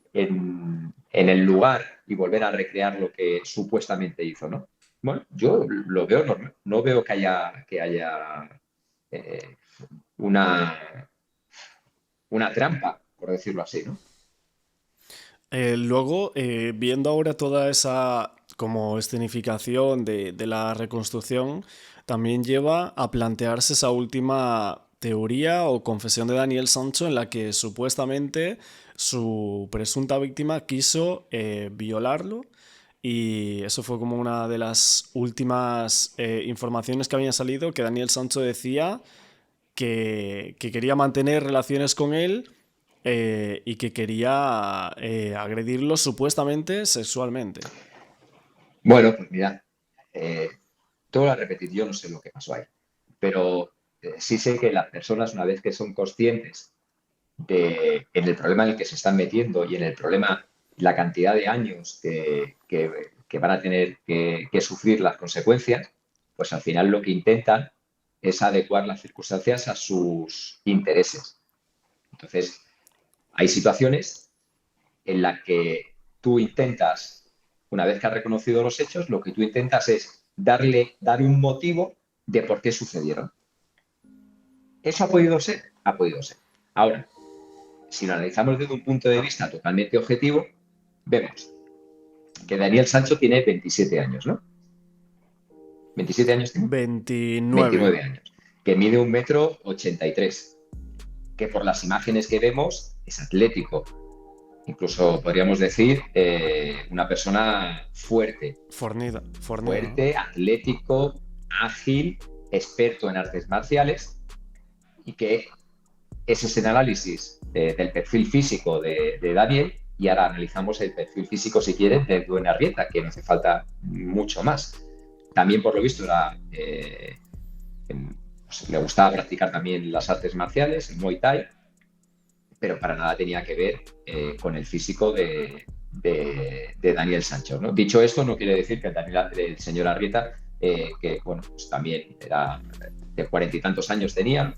el lugar y volver a recrear lo que supuestamente hizo, ¿no? Bueno, yo lo veo normal, no veo que haya eh, una, una trampa, por decirlo así, ¿no? Luego, viendo ahora toda esa como escenificación de la reconstrucción, también lleva a plantearse esa última teoría o confesión de Daniel Sancho en la que supuestamente su presunta víctima quiso violarlo, y eso fue como una de las últimas informaciones que habían salido, que Daniel Sancho decía que quería mantener relaciones con él, y que quería agredirlo supuestamente sexualmente. Bueno, pues mira, eh, te voy a repetir, yo no sé lo que pasó ahí, pero sí sé que las personas, una vez que son conscientes en el problema en el que se están metiendo y en el problema, la cantidad de años que van a tener que sufrir las consecuencias, pues al final lo que intentan es adecuar las circunstancias a sus intereses. Entonces, hay situaciones en las que tú intentas, una vez que has reconocido los hechos, lo que tú intentas es dar un motivo de por qué sucedieron. ¿Eso ha podido ser? Ha podido ser. Ahora, si lo analizamos desde un punto de vista totalmente objetivo, vemos que Daniel Sancho tiene 27 años, ¿no? 27 años tiene, 29. 29 años, que mide 1,83 m, que por las imágenes que vemos es atlético, incluso podríamos decir una persona fuerte, Fornida, fornida, ¿no? fuerte, atlético, ágil, experto en artes marciales y que ese es el análisis del perfil físico de Daniel y ahora analizamos el perfil físico, si quieren, de Duen Arrieta, que no hace falta mucho más. También, por lo visto, pues, le gustaba practicar también las artes marciales, el Muay Thai, pero para nada tenía que ver con el físico de Daniel Sancho, ¿no? Dicho esto, no quiere decir que el señor Arrieta que bueno, pues también era de 40 y tantos años tenía,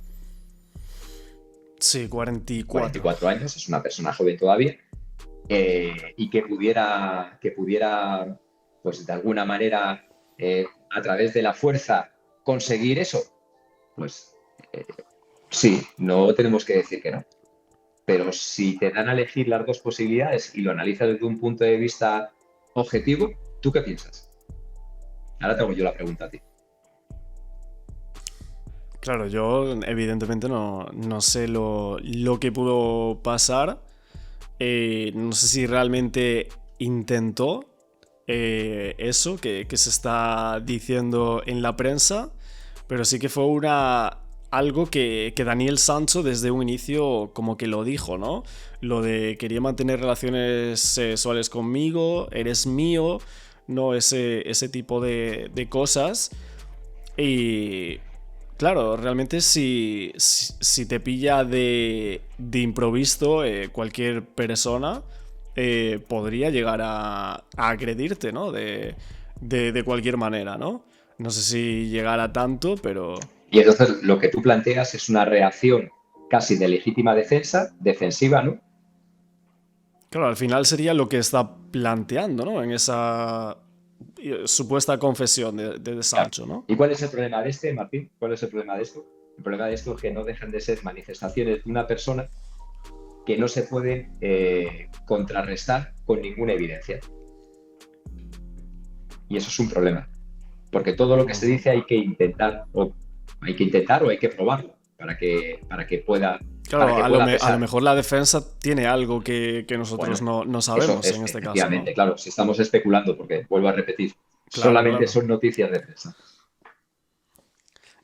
Sí, 44. 44 años, es una persona joven todavía, y que pudiera, pues de alguna manera, a través de la fuerza, conseguir eso, pues sí, no tenemos que decir que no. Pero si te dan a elegir las dos posibilidades y lo analizas desde un punto de vista objetivo, ¿tú qué piensas? Ahora te hago yo la pregunta a ti. Claro, yo evidentemente no sé lo que pudo pasar. No sé si realmente intentó eso que se está diciendo en la prensa, pero sí que fue algo que Daniel Sancho desde un inicio como que lo dijo, ¿no? Lo de quería mantener relaciones sexuales conmigo, eres mío, no ese tipo de cosas. Y claro, realmente si te pilla de improviso, cualquier persona podría llegar a agredirte, ¿no? De cualquier manera, ¿no? No sé si llegará tanto, pero Y entonces lo que tú planteas es una reacción casi de legítima defensa, defensiva, ¿no? claro, al final sería lo que está planteando, ¿no? En esa supuesta confesión de Claro. Sancho, ¿no? ¿Y cuál es el problema de este, Martín? ¿Cuál es el problema de esto? El problema de esto es que no dejan de ser manifestaciones de una persona que no se pueden contrarrestar con ninguna evidencia. Y eso es un problema. Porque todo lo que se Ujú. dice hay que intentar o hay que probarlo para que pueda, para Claro, que pueda a lo pesar. mejor la defensa tiene algo que nosotros Bueno, no eso sabemos es en este caso, ¿no? efectivamente, claro, si estamos especulando, porque vuelvo a repetir, Claro, solamente claro. son noticias de prensa.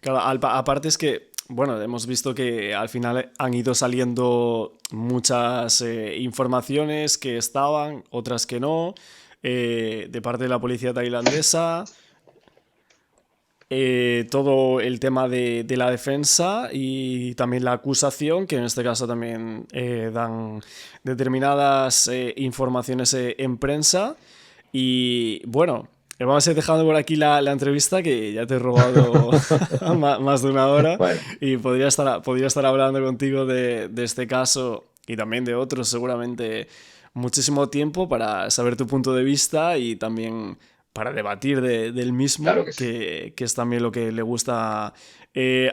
Claro, aparte es que, bueno, hemos visto que al final han ido saliendo muchas informaciones que estaban, otras que no, de parte de la policía tailandesa. Todo el tema de la defensa y también la acusación, que en este caso también dan determinadas informaciones en prensa. Y bueno, vamos a ir dejando por aquí la entrevista, que ya te he robado más de una hora Bueno, y podría estar hablando contigo de este caso y también de otros seguramente muchísimo tiempo para saber tu punto de vista y también para debatir del claro mismo, que sí. que es también lo que le gusta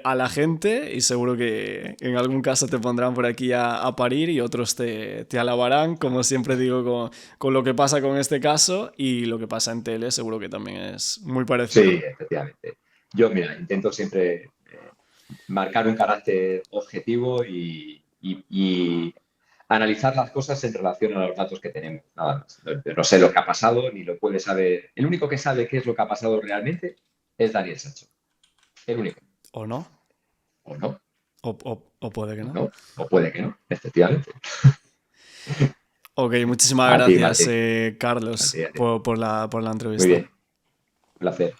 a la gente, y seguro que en algún caso te pondrán por aquí a parir y otros te alabarán, como siempre digo, con lo que pasa con este caso, y lo que pasa en tele seguro que también es muy Sí, parecido. efectivamente. Yo, mira, intento siempre marcar un carácter objetivo y analizar las cosas en relación a los datos que tenemos, nada más. No sé lo que ha pasado, ni lo puede saber. El único que sabe qué es lo que ha pasado realmente es Daniel Sancho. El único. ¿O no? O no, O puede que o no. no, o puede que no, efectivamente. Ok, muchísimas A ti, gracias, Martín. A ti, Carlos, a ti. por la Muy entrevista. bien. Un placer.